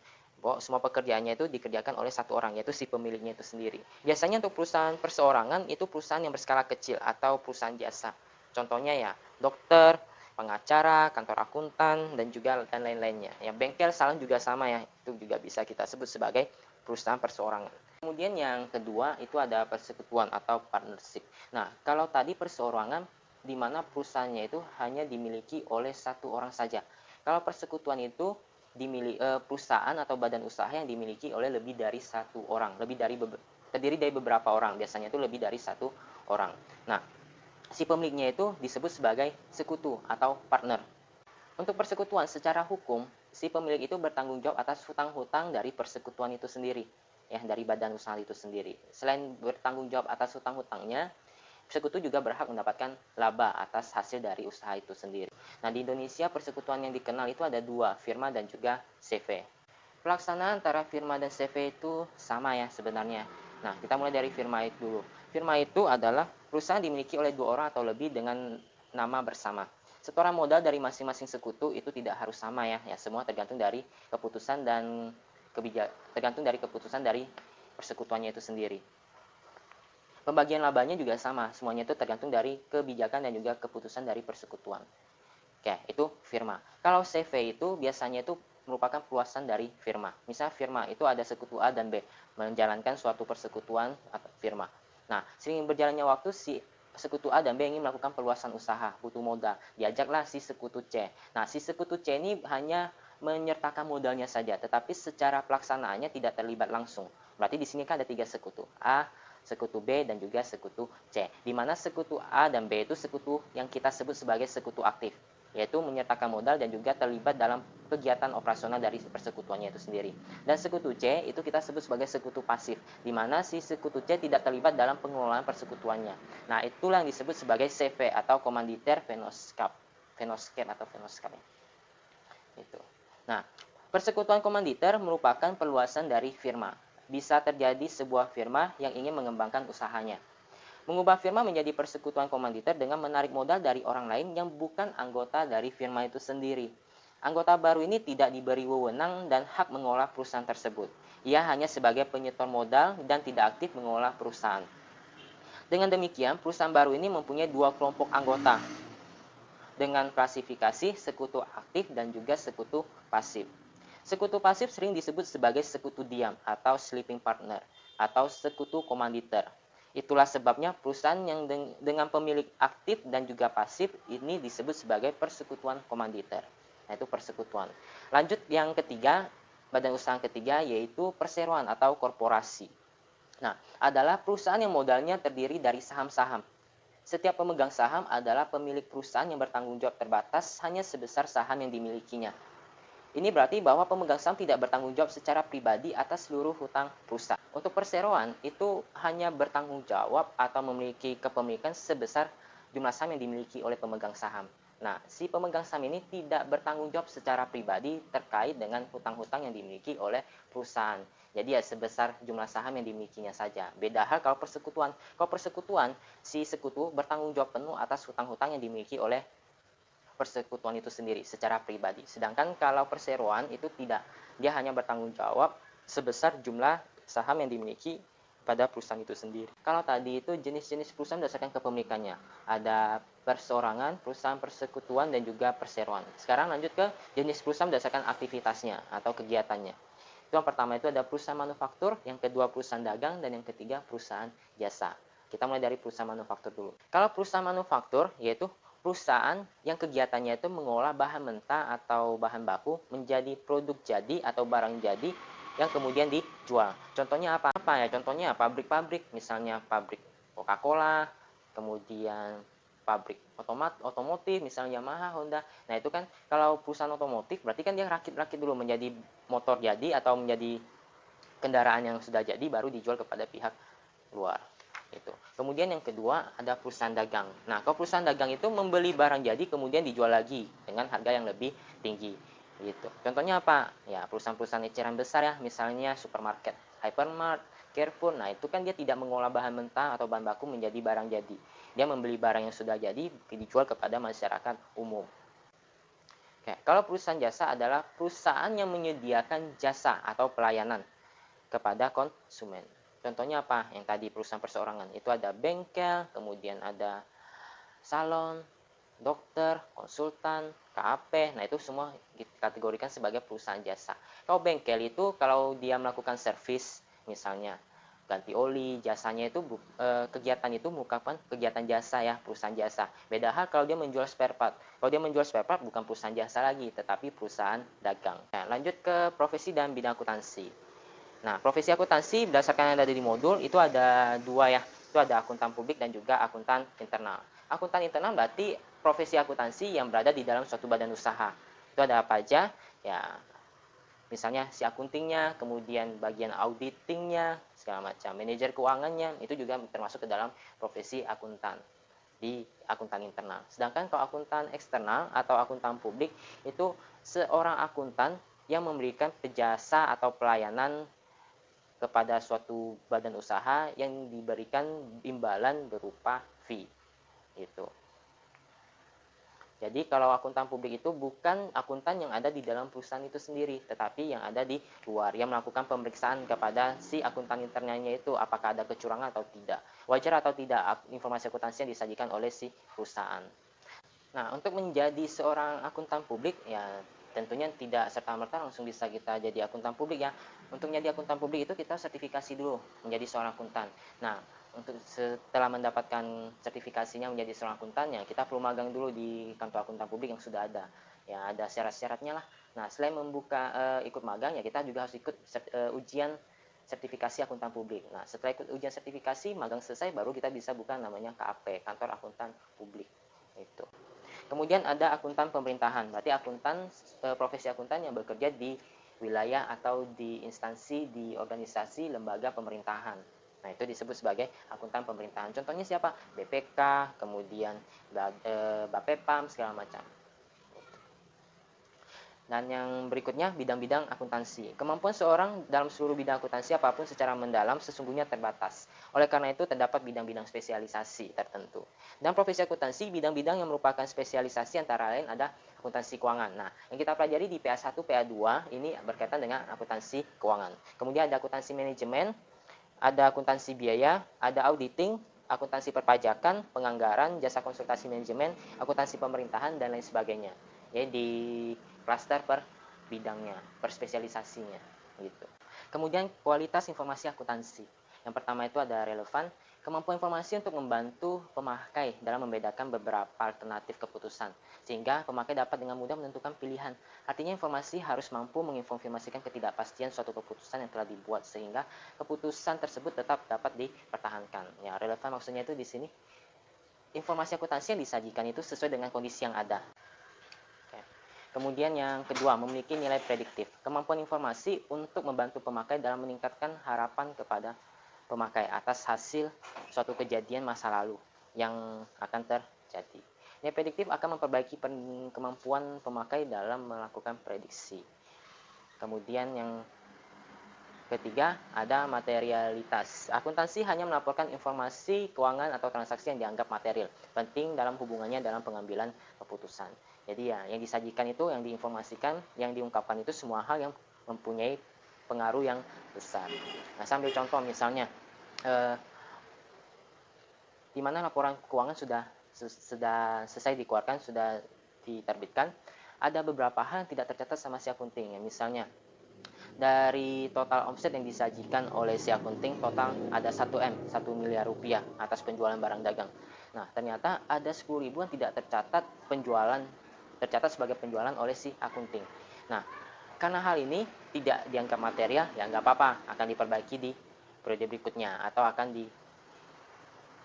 semua pekerjaannya itu dikerjakan oleh satu orang, yaitu si pemiliknya itu sendiri. Biasanya untuk perusahaan perseorangan itu perusahaan yang berskala kecil atau perusahaan jasa. Contohnya ya, dokter, pengacara, kantor akuntan, dan juga dan lain-lainnya. Ya, bengkel salon juga sama ya, itu juga bisa kita sebut sebagai perusahaan perseorangan. Kemudian yang kedua itu ada persekutuan atau partnership. Nah, kalau tadi perseorangan di mana perusahaannya itu hanya dimiliki oleh satu orang saja. Kalau persekutuan itu perusahaan atau badan usaha yang dimiliki oleh lebih dari satu orang, terdiri dari beberapa orang, biasanya itu lebih dari satu orang. Nah, si pemiliknya itu disebut sebagai sekutu atau partner. Untuk persekutuan secara hukum, si pemilik itu bertanggung jawab atas hutang-hutang dari persekutuan itu sendiri, ya, dari badan usaha itu sendiri. Selain bertanggung jawab atas hutang-hutangnya, persekutu juga berhak mendapatkan laba atas hasil dari usaha itu sendiri. Nah, di Indonesia persekutuan yang dikenal itu ada 2, firma dan juga CV. Pelaksanaan antara firma dan CV itu sama ya sebenarnya. Nah, kita mulai dari firma itu dulu. Firma itu adalah perusahaan dimiliki oleh 2 orang atau lebih dengan nama bersama. Setoran modal dari masing-masing sekutu itu tidak harus sama ya, semua tergantung dari keputusan dan tergantung dari keputusan dari persekutuannya itu sendiri. Pembagian labanya juga sama, semuanya itu tergantung dari kebijakan dan juga keputusan dari persekutuan. Oke, itu firma. Kalau CV itu biasanya itu merupakan perluasan dari firma. Misal firma itu ada sekutu A dan B, menjalankan suatu persekutuan atau firma. Nah, seiring berjalannya waktu si sekutu A dan B ingin melakukan perluasan usaha, butuh modal. Diajaklah si sekutu C. Nah, si sekutu C ini hanya menyertakan modalnya saja, tetapi secara pelaksanaannya tidak terlibat langsung. Berarti di sini kan ada 3 sekutu, A, sekutu B, dan juga sekutu C. Di mana sekutu A dan B itu sekutu yang kita sebut sebagai sekutu aktif, yaitu menyertakan modal dan juga terlibat dalam kegiatan operasional dari persekutuannya itu sendiri. Dan sekutu C itu kita sebut sebagai sekutu pasif, di mana si sekutu C tidak terlibat dalam pengelolaan persekutuannya. Nah, itulah yang disebut sebagai CV atau komanditer Venoscap atau Venoscap. Itu. Nah, Persekutuan komanditer merupakan perluasan dari firma. Bisa terjadi sebuah firma yang ingin mengembangkan usahanya. Mengubah firma menjadi persekutuan komanditer dengan menarik modal dari orang lain yang bukan anggota dari firma itu sendiri. Anggota baru ini tidak diberi wewenang dan hak mengolah perusahaan tersebut. Ia hanya sebagai penyetor modal dan tidak aktif mengolah perusahaan. Dengan demikian, perusahaan baru ini mempunyai dua kelompok anggota dengan klasifikasi sekutu aktif dan juga sekutu pasif. Sekutu pasif sering disebut sebagai sekutu diam atau sleeping partner atau sekutu komanditer. Itulah sebabnya perusahaan yang dengan pemilik aktif dan juga pasif ini disebut sebagai persekutuan komanditer. Nah, itu persekutuan. Lanjut yang ketiga, badan usaha ketiga yaitu perseroan atau korporasi. Nah, adalah perusahaan yang modalnya terdiri dari saham-saham. Setiap pemegang saham adalah pemilik perusahaan yang bertanggung jawab terbatas hanya sebesar saham yang dimilikinya. Ini berarti bahwa pemegang saham tidak bertanggung jawab secara pribadi atas seluruh hutang perusahaan. Untuk perseroan, itu hanya bertanggung jawab atau memiliki kepemilikan sebesar jumlah saham yang dimiliki oleh pemegang saham. Nah, si pemegang saham ini tidak bertanggung jawab secara pribadi terkait dengan hutang-hutang yang dimiliki oleh perusahaan. Jadi ya sebesar jumlah saham yang dimilikinya saja. Beda hal kalau persekutuan. Kalau persekutuan, si sekutu bertanggung jawab penuh atas hutang-hutang yang dimiliki oleh persekutuan itu sendiri secara pribadi. Sedangkan kalau perseroan itu tidak, dia hanya bertanggung jawab sebesar jumlah saham yang dimiliki pada perusahaan itu sendiri. Kalau tadi itu jenis-jenis perusahaan berdasarkan kepemilikannya. Ada perseorangan, perusahaan persekutuan, dan juga perseroan. Sekarang lanjut ke jenis perusahaan berdasarkan aktivitasnya atau kegiatannya. Itu yang pertama itu ada perusahaan manufaktur, yang kedua perusahaan dagang, dan yang ketiga perusahaan jasa. Kita mulai dari perusahaan manufaktur dulu. Kalau perusahaan manufaktur yaitu perusahaan yang kegiatannya itu mengolah bahan mentah atau bahan baku menjadi produk jadi atau barang jadi yang kemudian dijual. Contohnya apa? Contohnya pabrik-pabrik, misalnya pabrik Coca-Cola, kemudian pabrik otomotif, misalnya Yamaha, Honda. Nah, itu kan kalau perusahaan otomotif berarti kan dia rakit-rakit dulu menjadi motor jadi atau menjadi kendaraan yang sudah jadi baru dijual kepada pihak luar. Itu. Kemudian yang kedua ada perusahaan dagang. Nah, kalau perusahaan dagang itu membeli barang jadi kemudian dijual lagi dengan harga yang lebih tinggi. Gitu. Contohnya apa? Ya, perusahaan-perusahaan eceran besar ya, misalnya supermarket, hypermart, Carrefour. Nah, itu kan dia tidak mengolah bahan mentah atau bahan baku menjadi barang jadi. Dia membeli barang yang sudah jadi dijual kepada masyarakat umum. Oke, kalau perusahaan jasa adalah perusahaan yang menyediakan jasa atau pelayanan kepada konsumen. Contohnya apa? Yang tadi perusahaan perseorangan. Itu ada bengkel, kemudian ada salon, dokter, konsultan, KAP. Nah, itu semua dikategorikan sebagai perusahaan jasa. Kalau bengkel itu kalau dia melakukan servis, misalnya ganti oli, jasanya itu kegiatan itu merupakan kegiatan jasa ya, perusahaan jasa. Beda hal kalau dia menjual spare part. Kalau dia menjual spare part bukan perusahaan jasa lagi, tetapi perusahaan dagang. Nah, lanjut ke profesi dan bidang akuntansi. Nah, profesi akuntansi berdasarkan yang ada di modul itu ada dua ya. Itu ada akuntan publik dan juga akuntan internal. Akuntan internal berarti profesi akuntansi yang berada di dalam suatu badan usaha. Itu ada apa aja? Ya, misalnya si akuntingnya, kemudian bagian auditingnya, segala macam. Manajer keuangannya, itu juga termasuk ke dalam profesi akuntan di akuntan internal. Sedangkan kalau akuntan eksternal atau akuntan publik itu seorang akuntan yang memberikan jasa atau pelayanan kepada suatu badan usaha yang diberikan imbalan berupa fee. Gitu. Jadi kalau akuntan publik itu bukan akuntan yang ada di dalam perusahaan itu sendiri, tetapi yang ada di luar, yang melakukan pemeriksaan kepada si akuntan internalnya itu apakah ada kecurangan atau tidak. Wajar atau tidak informasi akuntansi yang disajikan oleh si perusahaan. Nah, untuk menjadi seorang akuntan publik ya tentunya tidak serta-merta langsung bisa kita jadi akuntan publik ya. Untuk menjadi akuntan publik itu kita sertifikasi dulu menjadi seorang akuntan. Nah, untuk setelah mendapatkan sertifikasinya menjadi seorang akuntan ya kita perlu magang dulu di kantor akuntan publik yang sudah ada. Ya ada syarat-syaratnya lah. Nah, selain membuka ikut magang ya kita juga harus ikut ujian sertifikasi akuntan publik. Nah, setelah ikut ujian sertifikasi, magang selesai baru kita bisa buka namanya KAP, kantor akuntan publik. Itu. Kemudian ada akuntan pemerintahan, berarti akuntan profesi akuntan yang bekerja di wilayah atau di instansi, di organisasi, lembaga pemerintahan. Nah, itu disebut sebagai akuntan pemerintahan. Contohnya siapa? BPK, kemudian Bapepam, segala macam. Dan yang berikutnya, bidang-bidang akuntansi. Kemampuan seorang dalam seluruh bidang akuntansi apapun secara mendalam sesungguhnya terbatas. Oleh karena itu, terdapat bidang-bidang spesialisasi tertentu. Dan profesi akuntansi, bidang-bidang yang merupakan spesialisasi antara lain ada akuntansi keuangan. Nah, yang kita pelajari di PA1, PA2 ini berkaitan dengan akuntansi keuangan. Kemudian ada akuntansi manajemen, ada akuntansi biaya, ada auditing, akuntansi perpajakan, penganggaran, jasa konsultasi manajemen, akuntansi pemerintahan, dan lain sebagainya. Jadi di klaster per bidangnya, per spesialisasinya gitu. Kemudian kualitas informasi akuntansi. Yang pertama itu ada relevan, kemampuan informasi untuk membantu pemakai dalam membedakan beberapa alternatif keputusan, sehingga pemakai dapat dengan mudah menentukan pilihan. Artinya informasi harus mampu menginformasikan ketidakpastian suatu keputusan yang telah dibuat, sehingga keputusan tersebut tetap dapat dipertahankan. Ya, relevan maksudnya itu di sini informasi akuntansi yang disajikan itu sesuai dengan kondisi yang ada. Kemudian yang kedua, memiliki nilai prediktif. Kemampuan informasi untuk membantu pemakai dalam meningkatkan harapan kepada pemakai atas hasil suatu kejadian masa lalu yang akan terjadi. Nilai prediktif akan memperbaiki kemampuan pemakai dalam melakukan prediksi. Kemudian yang ketiga, ada materialitas. Akuntansi hanya melaporkan informasi keuangan atau transaksi yang dianggap material, penting dalam hubungannya dalam pengambilan keputusan. Jadi ya, yang disajikan itu, yang diinformasikan, yang diungkapkan itu semua hal yang mempunyai pengaruh yang besar. Nah, saya ambil contoh misalnya, di mana laporan keuangan sudah selesai dikeluarkan, sudah diterbitkan, ada beberapa hal yang tidak tercatat sama si akunting. Ya, misalnya, dari total omset yang disajikan oleh si akunting, total ada 1 miliar rupiah atas penjualan barang dagang. Nah, ternyata ada 10.000 yang tidak tercatat sebagai penjualan oleh si akunting. Nah, karena hal ini tidak dianggap material, ya nggak apa-apa, akan diperbaiki di periode berikutnya atau akan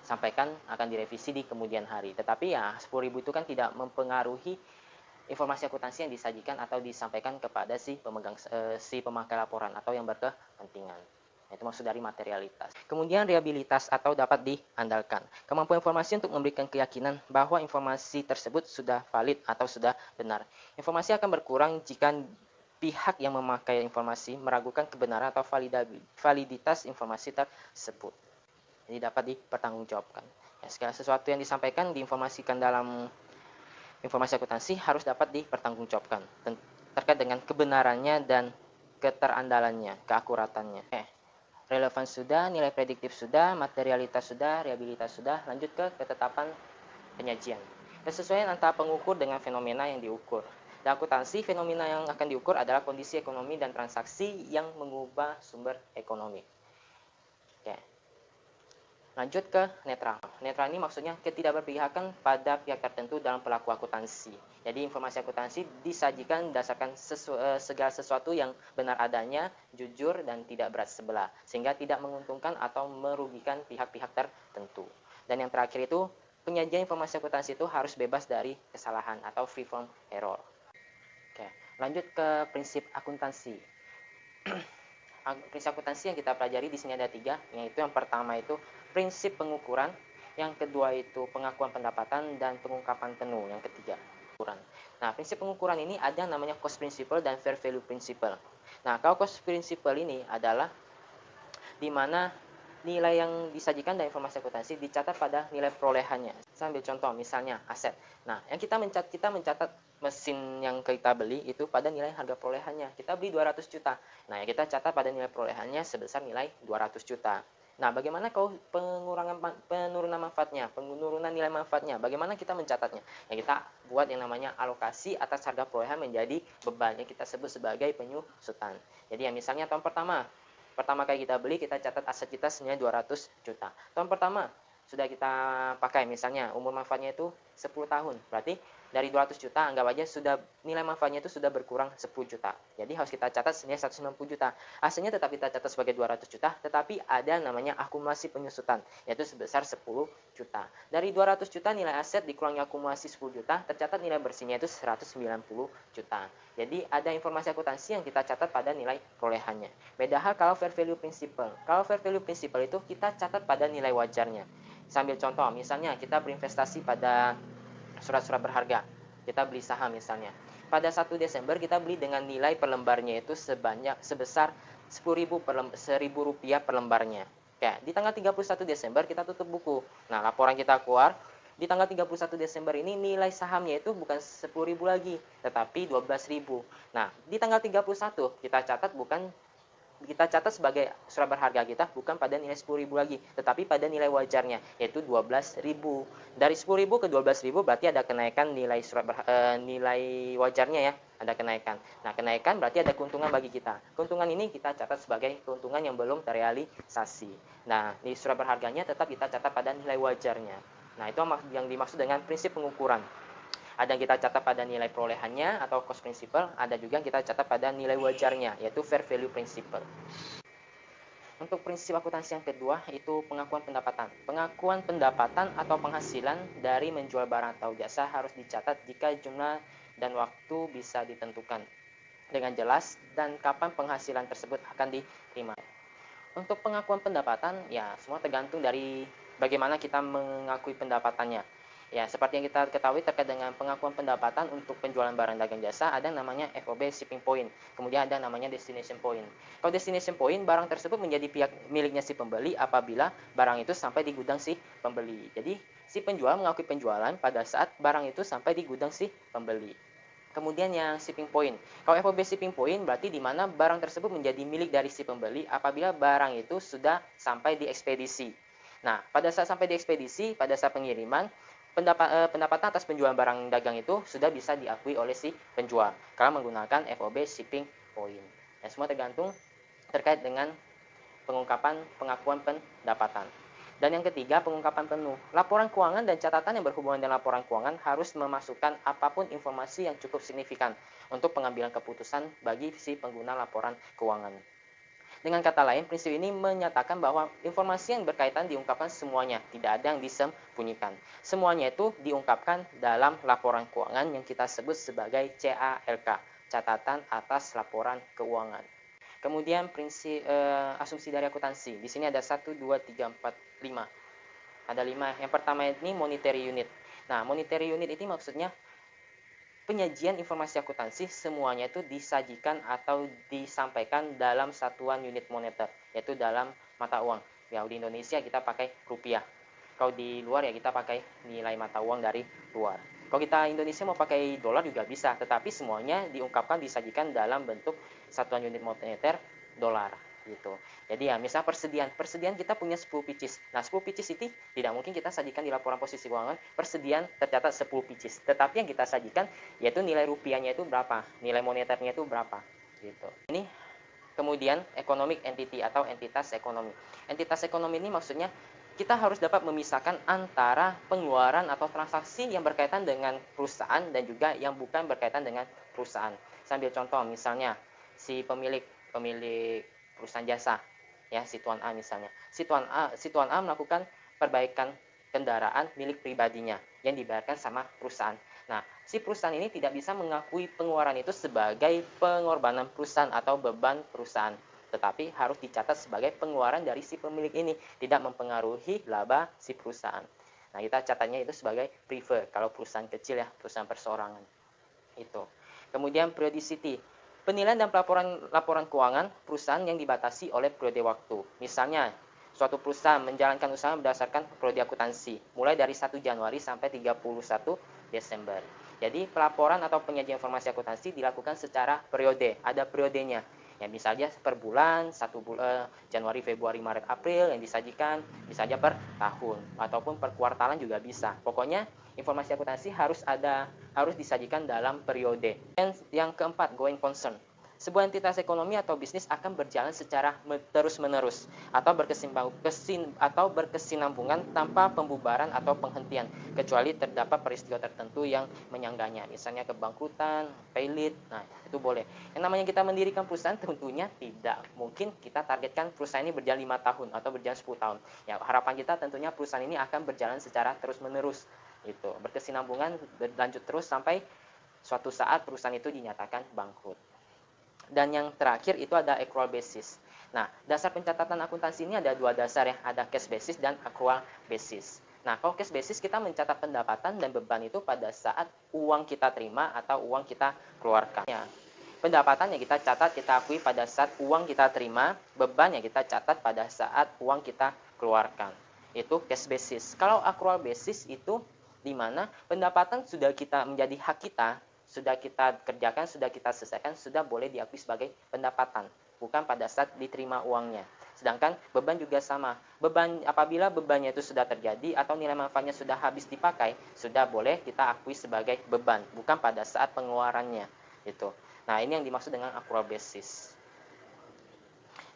disampaikan, akan direvisi di kemudian hari. Tetapi ya 10.000 itu kan tidak mempengaruhi informasi akuntansi yang disajikan atau disampaikan kepada si pemakai laporan atau yang berkepentingan. Itu maksud dari materialitas. Kemudian reliabilitas atau dapat diandalkan. Kemampuan informasi untuk memberikan keyakinan bahwa informasi tersebut sudah valid atau sudah benar. Informasi akan berkurang jika pihak yang memakai informasi meragukan kebenaran atau validitas informasi tersebut. Jadi dapat dipertanggungjawabkan. Ya, segala sesuatu yang disampaikan, diinformasikan dalam informasi akuntansi harus dapat dipertanggungjawabkan terkait dengan kebenarannya dan keterandalannya, keakuratannya. Relevan sudah, nilai prediktif sudah, materialitas sudah, reliabilitas sudah. Lanjut ke ketetapan penyajian. Kesesuaian antara pengukur dengan fenomena yang diukur. Dalam akuntansi, fenomena yang akan diukur adalah kondisi ekonomi dan transaksi yang mengubah sumber ekonomi. Oke. Lanjut ke netral. Netral ini maksudnya ketidakberpihakan pada pihak tertentu dalam pelaku akuntansi. Jadi informasi akuntansi disajikan berdasarkan segala sesuatu yang benar adanya, jujur, dan tidak berat sebelah, sehingga tidak menguntungkan atau merugikan pihak-pihak tertentu. Dan yang terakhir itu, penyajian informasi akuntansi itu harus bebas dari kesalahan atau free from error. Oke, lanjut ke prinsip akuntansi. Prinsip akuntansi yang kita pelajari di sini ada 3, yaitu yang pertama itu prinsip pengukuran, yang kedua itu pengakuan pendapatan, dan pengungkapan penuh yang ketiga. Nah, prinsip pengukuran ini ada yang namanya cost principle dan fair value principle. Nah, kalau cost principle ini adalah di mana nilai yang disajikan dari informasi akuntansi dicatat pada nilai perolehannya. Saya ambil contoh misalnya aset. Nah, yang kita mencatat mesin yang kita beli itu pada nilai harga perolehannya. Kita beli 200 juta. Nah, yang kita catat pada nilai perolehannya sebesar nilai 200 juta. Nah, bagaimana kalau penurunan manfaatnya, penurunan nilai manfaatnya? Bagaimana kita mencatatnya? Ya, kita buat yang namanya alokasi atas harga perolehan menjadi beban yang kita sebut sebagai penyusutan. Jadi ya misalnya tahun pertama kali kita beli, kita catat aset kita senilai 200 juta. Tahun pertama sudah kita pakai, misalnya umur manfaatnya itu 10 tahun. Berarti dari 200 juta anggap aja sudah nilai manfaatnya itu sudah berkurang 10 juta. Jadi harus kita catat senilai 190 juta. Hasilnya tetap kita catat sebagai 200 juta, tetapi ada namanya akumulasi penyusutan, yaitu sebesar 10 juta. Dari 200 juta nilai aset dikurangi akumulasi 10 juta, tercatat nilai bersihnya itu 190 juta. Jadi ada informasi akuntansi yang kita catat pada nilai perolehannya. Beda hal kalau fair value principle. Kalau fair value principle itu kita catat pada nilai wajarnya. Sambil contoh, misalnya kita berinvestasi pada surat-surat berharga. Kita beli saham misalnya. pada 1 Desember kita beli dengan nilai per lembarnya itu sebesar Rp10.000 per lembarnya. Ya, di tanggal 31 Desember kita tutup buku. Nah, laporan kita keluar. Di tanggal 31 Desember ini nilai sahamnya itu bukan 10.000 lagi, tetapi 12.000. Nah, di tanggal 31 kita catat sebagai surat berharga kita bukan pada nilai 10.000 lagi, tetapi pada nilai wajarnya, yaitu 12.000. Dari 10.000 ke 12.000 berarti ada kenaikan nilai nilai wajarnya ya, ada kenaikan. Nah, kenaikan berarti ada keuntungan bagi kita. Keuntungan ini kita catat sebagai keuntungan yang belum terrealisasi. Nah, di surat berharganya tetap kita catat pada nilai wajarnya. Nah, itu yang dimaksud dengan prinsip pengukuran. Ada yang kita catat pada nilai perolehannya atau cost principle, ada juga yang kita catat pada nilai wajarnya, yaitu fair value principle. Untuk prinsip akuntansi yang kedua, itu pengakuan pendapatan. Pengakuan pendapatan atau penghasilan dari menjual barang atau jasa harus dicatat jika jumlah dan waktu bisa ditentukan dengan jelas dan kapan penghasilan tersebut akan diterima. Untuk pengakuan pendapatan, ya semua tergantung dari bagaimana kita mengakui pendapatannya. Ya, seperti yang kita ketahui terkait dengan pengakuan pendapatan untuk penjualan barang dagang jasa, ada namanya FOB shipping point, kemudian ada namanya destination point. Kalau destination point, barang tersebut menjadi pihak miliknya si pembeli apabila barang itu sampai di gudang si pembeli. Jadi, si penjual mengakui penjualan pada saat barang itu sampai di gudang si pembeli. Kemudian yang shipping point. Kalau FOB shipping point berarti di mana barang tersebut menjadi milik dari si pembeli apabila barang itu sudah sampai di ekspedisi. Nah, pada saat sampai di ekspedisi, pada saat pengiriman, pendapatan atas penjualan barang dagang itu sudah bisa diakui oleh si penjual karena menggunakan FOB shipping point. Ya, semua tergantung terkait dengan pengakuan pendapatan. Dan yang ketiga, pengungkapan penuh. Laporan keuangan dan catatan yang berhubungan dengan laporan keuangan harus memasukkan apapun informasi yang cukup signifikan untuk pengambilan keputusan bagi si pengguna laporan keuangan. Dengan kata lain, prinsip ini menyatakan bahwa informasi yang berkaitan diungkapkan semuanya, tidak ada yang disembunyikan. Semuanya itu diungkapkan dalam laporan keuangan yang kita sebut sebagai CALK, catatan atas laporan keuangan. Kemudian prinsip asumsi dari akuntansi. Di sini ada 1, 2, 3, 4, 5. Ada 5. Yang pertama ini monetary unit. Nah, monetary unit ini maksudnya penyajian informasi akuntansi semuanya itu disajikan atau disampaikan dalam satuan unit moneter, yaitu dalam mata uang. Ya, di Indonesia kita pakai rupiah. Kalau di luar ya kita pakai nilai mata uang dari luar. Kalau kita Indonesia mau pakai dolar juga bisa, tetapi semuanya diungkapkan disajikan dalam bentuk satuan unit moneter dolar gitu. Jadi ya, misal persediaan kita punya 10 pieces. Nah, 10 pieces itu tidak mungkin kita sajikan di laporan posisi keuangan, persediaan tercatat 10 pieces. Tetapi yang kita sajikan yaitu nilai rupiahnya itu berapa, nilai moneternya itu berapa gitu. Ini kemudian economic entity atau entitas ekonomi. Entitas ekonomi ini maksudnya kita harus dapat memisahkan antara pengeluaran atau transaksi yang berkaitan dengan perusahaan dan juga yang bukan berkaitan dengan perusahaan. Sambil contoh, misalnya si pemilik perusahaan jasa, ya si Tuan A misalnya. Si Tuan A melakukan perbaikan kendaraan milik pribadinya yang dibayarkan sama perusahaan. Nah, si perusahaan ini tidak bisa mengakui pengeluaran itu sebagai pengorbanan perusahaan atau beban perusahaan, tetapi harus dicatat sebagai pengeluaran dari si pemilik ini, tidak mempengaruhi laba si perusahaan. Nah, kita catatnya itu sebagai prefer kalau perusahaan kecil ya, perusahaan perseorangan. Itu. Kemudian periodicity. Penilaian dan laporan keuangan perusahaan yang dibatasi oleh periode waktu. Misalnya, suatu perusahaan menjalankan usaha berdasarkan periode akuntansi, mulai dari 1 Januari sampai 31 Desember. Jadi, pelaporan atau penyajian informasi akuntansi dilakukan secara periode, ada periodenya. Ya, bisa saja per bulan, Januari, Februari, Maret, April yang disajikan, bisa saja per tahun, ataupun per kuartalan juga bisa. Pokoknya, informasi akuntansi harus disajikan dalam periode. Dan yang keempat, going concern. Sebuah entitas ekonomi atau bisnis akan berjalan secara terus-menerus atau berkesinambungan tanpa pembubaran atau penghentian, kecuali terdapat peristiwa tertentu yang menyangganya, misalnya kebangkrutan, failit. Nah, itu boleh. Yang namanya kita mendirikan perusahaan tentunya tidak mungkin kita targetkan perusahaan ini berjalan 5 tahun atau berjalan 10 tahun. Ya, harapan kita tentunya perusahaan ini akan berjalan secara terus-menerus. Itu berkesinambungan, berlanjut terus sampai suatu saat perusahaan itu dinyatakan bangkrut. Dan yang terakhir itu ada accrual basis. Nah, dasar pencatatan akuntansi ini ada 2 dasar ya, ada cash basis dan accrual basis. Nah, kalau cash basis kita mencatat pendapatan dan beban itu pada saat uang kita terima atau uang kita keluarkan. Ya, pendapatan yang kita catat, kita akui pada saat uang kita terima, beban yang kita catat pada saat uang kita keluarkan. Itu cash basis. Kalau accrual basis itu di mana pendapatan sudah kita menjadi hak kita, sudah kita kerjakan, sudah kita selesaikan, sudah boleh diakui sebagai pendapatan, bukan pada saat diterima uangnya. Sedangkan beban juga sama. Beban apabila bebannya itu sudah terjadi atau nilai manfaatnya sudah habis dipakai, sudah boleh kita akui sebagai beban, bukan pada saat pengeluarannya. Itu. Nah, ini yang dimaksud dengan accrual basis.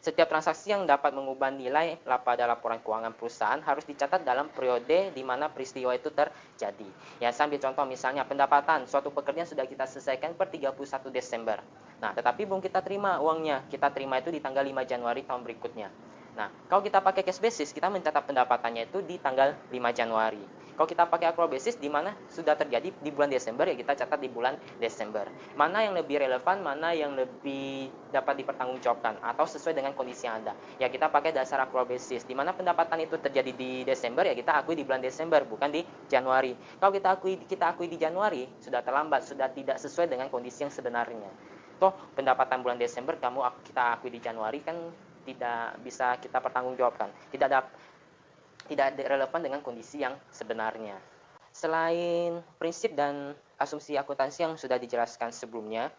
Setiap transaksi yang dapat mengubah nilai pada laporan keuangan perusahaan harus dicatat dalam periode di mana peristiwa itu terjadi. Ya, saya ambil contoh misalnya pendapatan suatu pekerjaan sudah kita selesaikan per 31 Desember. Nah, tetapi belum kita terima uangnya. Kita terima itu di tanggal 5 Januari tahun berikutnya. Nah, kalau kita pakai cash basis, kita mencatat pendapatannya itu di tanggal 5 Januari. Kalau kita pakai accrual basis, di mana sudah terjadi di bulan Desember, ya kita catat di bulan Desember. Mana yang lebih relevan, mana yang lebih dapat dipertanggungjawabkan, atau sesuai dengan kondisi yang ada. Ya kita pakai dasar accrual basis, di mana pendapatan itu terjadi di Desember, ya kita akui di bulan Desember, bukan di Januari. Kalau kita akui di Januari, sudah terlambat, sudah tidak sesuai dengan kondisi yang sebenarnya. Toh pendapatan bulan Desember kita akui di Januari kan tidak bisa kita pertanggungjawabkan, tidak relevan dengan kondisi yang sebenarnya. Selain prinsip dan asumsi akuntansi yang sudah dijelaskan sebelumnya,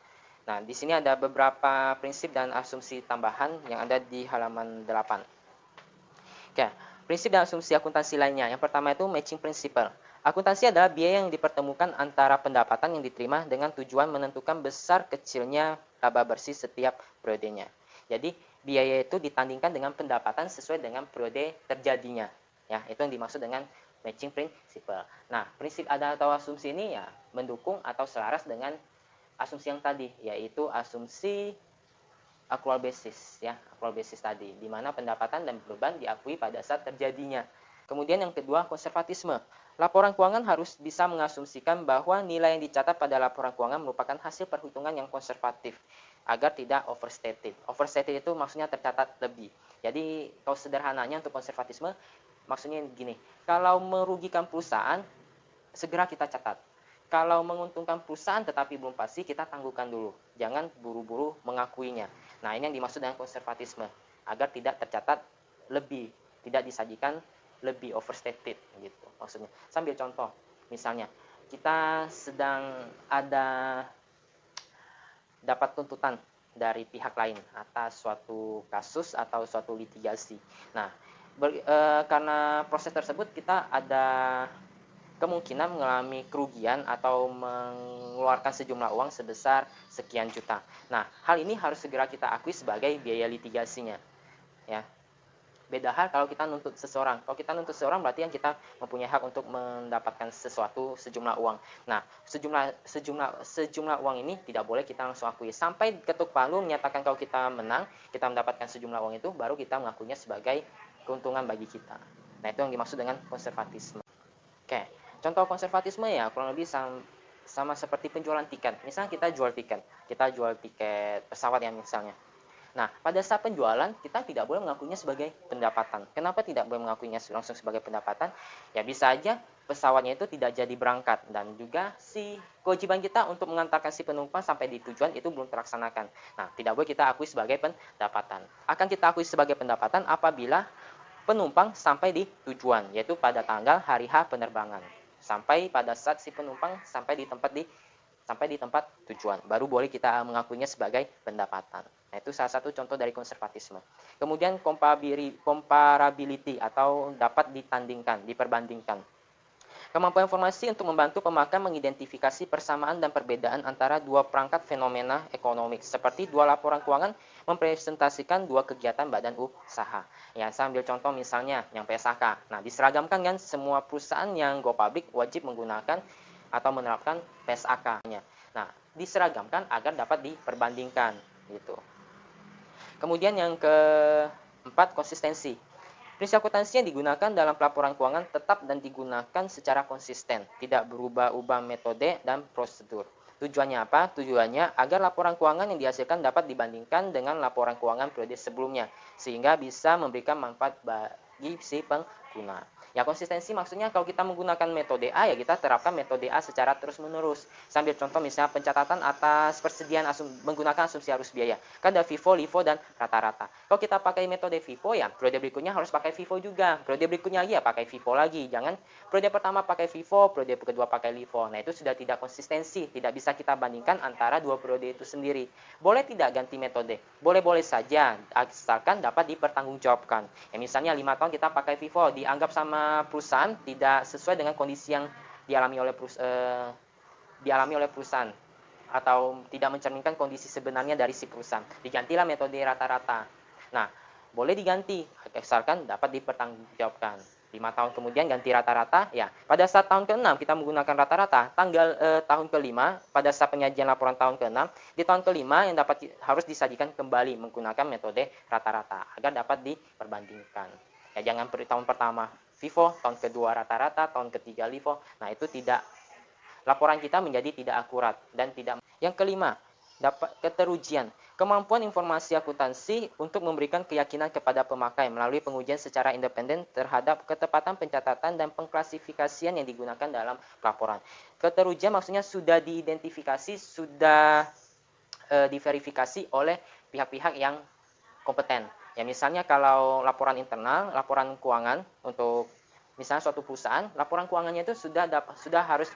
nah di sini ada beberapa prinsip dan asumsi tambahan yang ada di halaman 8. Oke, prinsip dan asumsi akuntansi lainnya. Yang pertama itu matching principle. Akuntansi adalah biaya yang dipertemukan antara pendapatan yang diterima dengan tujuan menentukan besar kecilnya laba bersih setiap periodenya. Jadi biaya itu ditandingkan dengan pendapatan sesuai dengan periode terjadinya. Ya, itu yang dimaksud dengan matching principle. Nah, prinsip ada atau asumsi ini ya mendukung atau selaras dengan asumsi yang tadi, yaitu asumsi accrual basis, ya, accrual basis tadi, di mana pendapatan dan beban diakui pada saat terjadinya. Kemudian yang kedua, konservatisme. Laporan keuangan harus bisa mengasumsikan bahwa nilai yang dicatat pada laporan keuangan merupakan hasil perhitungan yang konservatif agar tidak overstated. Overstated itu maksudnya tercatat lebih. Jadi kalau sederhananya untuk konservatisme maksudnya gini, kalau merugikan perusahaan segera kita catat. Kalau menguntungkan perusahaan tetapi belum pasti, kita tangguhkan dulu. Jangan buru-buru mengakuinya. Nah, ini yang dimaksud dengan konservatisme, agar tidak tercatat lebih, tidak disajikan lebih overstated gitu maksudnya. Sambil contoh, misalnya kita sedang ada dapat tuntutan dari pihak lain atas suatu kasus atau suatu litigasi. Nah, karena proses tersebut kita ada kemungkinan mengalami kerugian atau mengeluarkan sejumlah uang sebesar sekian juta. Nah, hal ini harus segera kita akui sebagai biaya litigasinya. Ya. Beda hal kalau kita nuntut seseorang. Kalau kita nuntut seseorang berarti yang kita mempunyai hak untuk mendapatkan sesuatu sejumlah uang. Nah, sejumlah uang ini tidak boleh kita langsung akui. Sampai ketuk palu menyatakan kalau kita menang, kita mendapatkan sejumlah uang itu, baru kita mengakuinya sebagai keuntungan bagi kita. Nah, itu yang dimaksud dengan konservatisme. Oke, contoh konservatisme ya kurang lebih sama seperti penjualan tiket. Misalnya kita jual tiket pesawat ya misalnya. Nah, pada saat penjualan, kita tidak boleh mengakuinya sebagai pendapatan. Kenapa tidak boleh mengakuinya langsung sebagai pendapatan? Ya bisa aja pesawatnya itu tidak jadi berangkat. Dan juga kewajiban kita untuk mengantarkan si penumpang sampai di tujuan itu belum terlaksanakan. Nah, tidak boleh kita akui sebagai pendapatan. Akan kita akui sebagai pendapatan apabila penumpang sampai di tujuan, yaitu pada tanggal hari H penerbangan. Sampai pada saat si penumpang sampai di tempat tujuan, baru boleh kita mengakuinya sebagai pendapatan. Nah, itu salah satu contoh dari konservatisme. Kemudian comparability atau dapat diperbandingkan. Kemampuan informasi untuk membantu pemakaian mengidentifikasi persamaan dan perbedaan antara dua perangkat fenomena ekonomi, seperti dua laporan keuangan mempresentasikan dua kegiatan badan usaha. Ya, saya ambil contoh misalnya yang PSAK. Nah, diseragamkan kan semua perusahaan yang go public wajib menggunakan atau menerapkan PSAK-nya. Nah, diseragamkan agar dapat diperbandingkan gitu. Kemudian yang keempat, konsistensi. Prinsip akuntansi yang digunakan dalam pelaporan keuangan tetap dan digunakan secara konsisten, tidak berubah-ubah metode dan prosedur. Tujuannya apa? Tujuannya agar laporan keuangan yang dihasilkan dapat dibandingkan dengan laporan keuangan periode sebelumnya, sehingga bisa memberikan manfaat bagi si pengguna. Ya, konsistensi maksudnya kalau kita menggunakan metode A, ya kita terapkan metode A secara terus-menerus. Sambil contoh misalnya pencatatan atas persediaan menggunakan asumsi arus biaya. Kan ada FIFO, LIFO, dan rata-rata. Kalau kita pakai metode FIFO, ya periode berikutnya harus pakai FIFO juga. Periode berikutnya lagi ya pakai FIFO lagi. Jangan periode pertama pakai FIFO, periode kedua pakai LIFO. Nah, itu sudah tidak konsistensi. Tidak bisa kita bandingkan antara dua periode itu sendiri. Boleh tidak ganti metode? Boleh-boleh saja, asalkan dapat dipertanggungjawabkan. Ya, misalnya 5 tahun kita pakai FIFO, dianggap sama perusahaan tidak sesuai dengan kondisi yang dialami oleh perusahaan atau tidak mencerminkan kondisi sebenarnya dari si perusahaan. Digantilah metode rata-rata. Nah, boleh diganti asalkan dapat dipertanggungjawabkan. 5 tahun kemudian ganti rata-rata, ya. Pada saat tahun ke-6 kita menggunakan rata-rata, tahun ke-5 pada saat penyajian laporan tahun ke-6, di tahun ke-5 yang harus disajikan kembali menggunakan metode rata-rata agar dapat diperbandingkan. Ya, jangan tahun pertama FIFO, tahun kedua rata-rata, tahun ketiga LIFO. Nah, itu laporan kita menjadi tidak akurat dan tidak. Yang kelima, dapat keterujian. Kemampuan informasi akuntansi untuk memberikan keyakinan kepada pemakai melalui pengujian secara independen terhadap ketepatan pencatatan dan pengklasifikasian yang digunakan dalam laporan. Keterujian maksudnya sudah diidentifikasi, sudah diverifikasi oleh pihak-pihak yang kompeten. Ya, misalnya kalau laporan internal, laporan keuangan untuk misalnya suatu perusahaan, laporan keuangannya itu sudah harus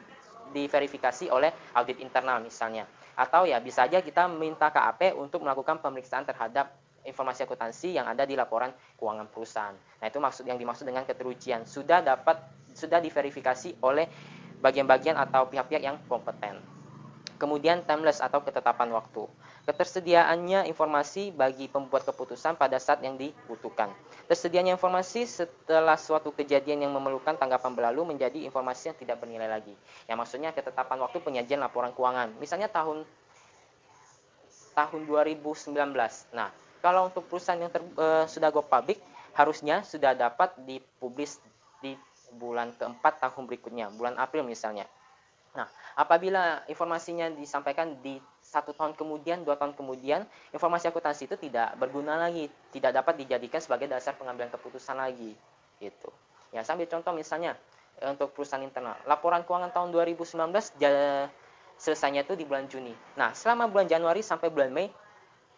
diverifikasi oleh audit internal misalnya. Atau ya bisa aja kita minta KAP untuk melakukan pemeriksaan terhadap informasi akuntansi yang ada di laporan keuangan perusahaan. Nah, itu yang dimaksud dengan keterujian, sudah diverifikasi oleh bagian-bagian atau pihak-pihak yang kompeten. Kemudian timeless atau ketetapan waktu. Ketersediaannya informasi bagi pembuat keputusan pada saat yang dibutuhkan. Tersedianya informasi setelah suatu kejadian yang memerlukan tanggapan berlalu menjadi informasi yang tidak bernilai lagi. Yang maksudnya ketetapan waktu penyajian laporan keuangan. Misalnya tahun 2019. Nah, kalau untuk perusahaan yang sudah go public, harusnya sudah dapat dipublish di bulan keempat tahun berikutnya, bulan April misalnya. Nah, apabila informasinya disampaikan di 1 tahun kemudian, 2 tahun kemudian, informasi akuntansi itu tidak berguna lagi, tidak dapat dijadikan sebagai dasar pengambilan keputusan lagi, gitu. Ya, sambil contoh misalnya untuk perusahaan internal, laporan keuangan tahun 2019 selesainya itu di bulan Juni. Nah, selama bulan Januari sampai bulan Mei,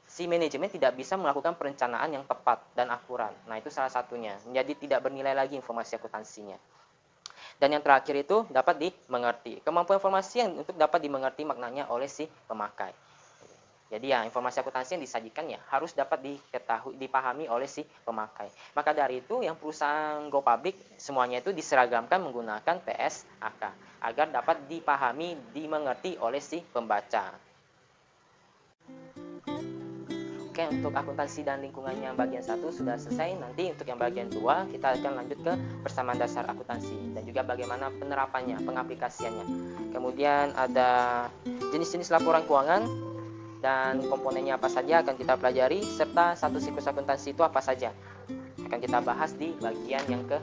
si manajemen tidak bisa melakukan perencanaan yang tepat dan akurat. Nah, itu salah satunya. Menjadi tidak bernilai lagi informasi akuntansinya. Dan yang terakhir itu dapat dimengerti. Kemampuan informasi yang untuk dapat dimengerti maknanya oleh si pemakai. Jadi ya, informasi akuntansi yang disajikan ya harus dapat dipahami oleh si pemakai. Maka dari itu yang perusahaan go public semuanya itu diseragamkan menggunakan PSAK agar dapat dipahami, dimengerti oleh si pembaca. Oke, untuk akuntansi dan lingkungannya yang bagian 1 sudah selesai. Nanti untuk yang bagian 2 kita akan lanjut ke persamaan dasar akuntansi dan juga bagaimana penerapannya, pengaplikasiannya. Kemudian ada jenis-jenis laporan keuangan dan komponennya apa saja akan kita pelajari, serta satu siklus akuntansi itu apa saja akan kita bahas di bagian yang ke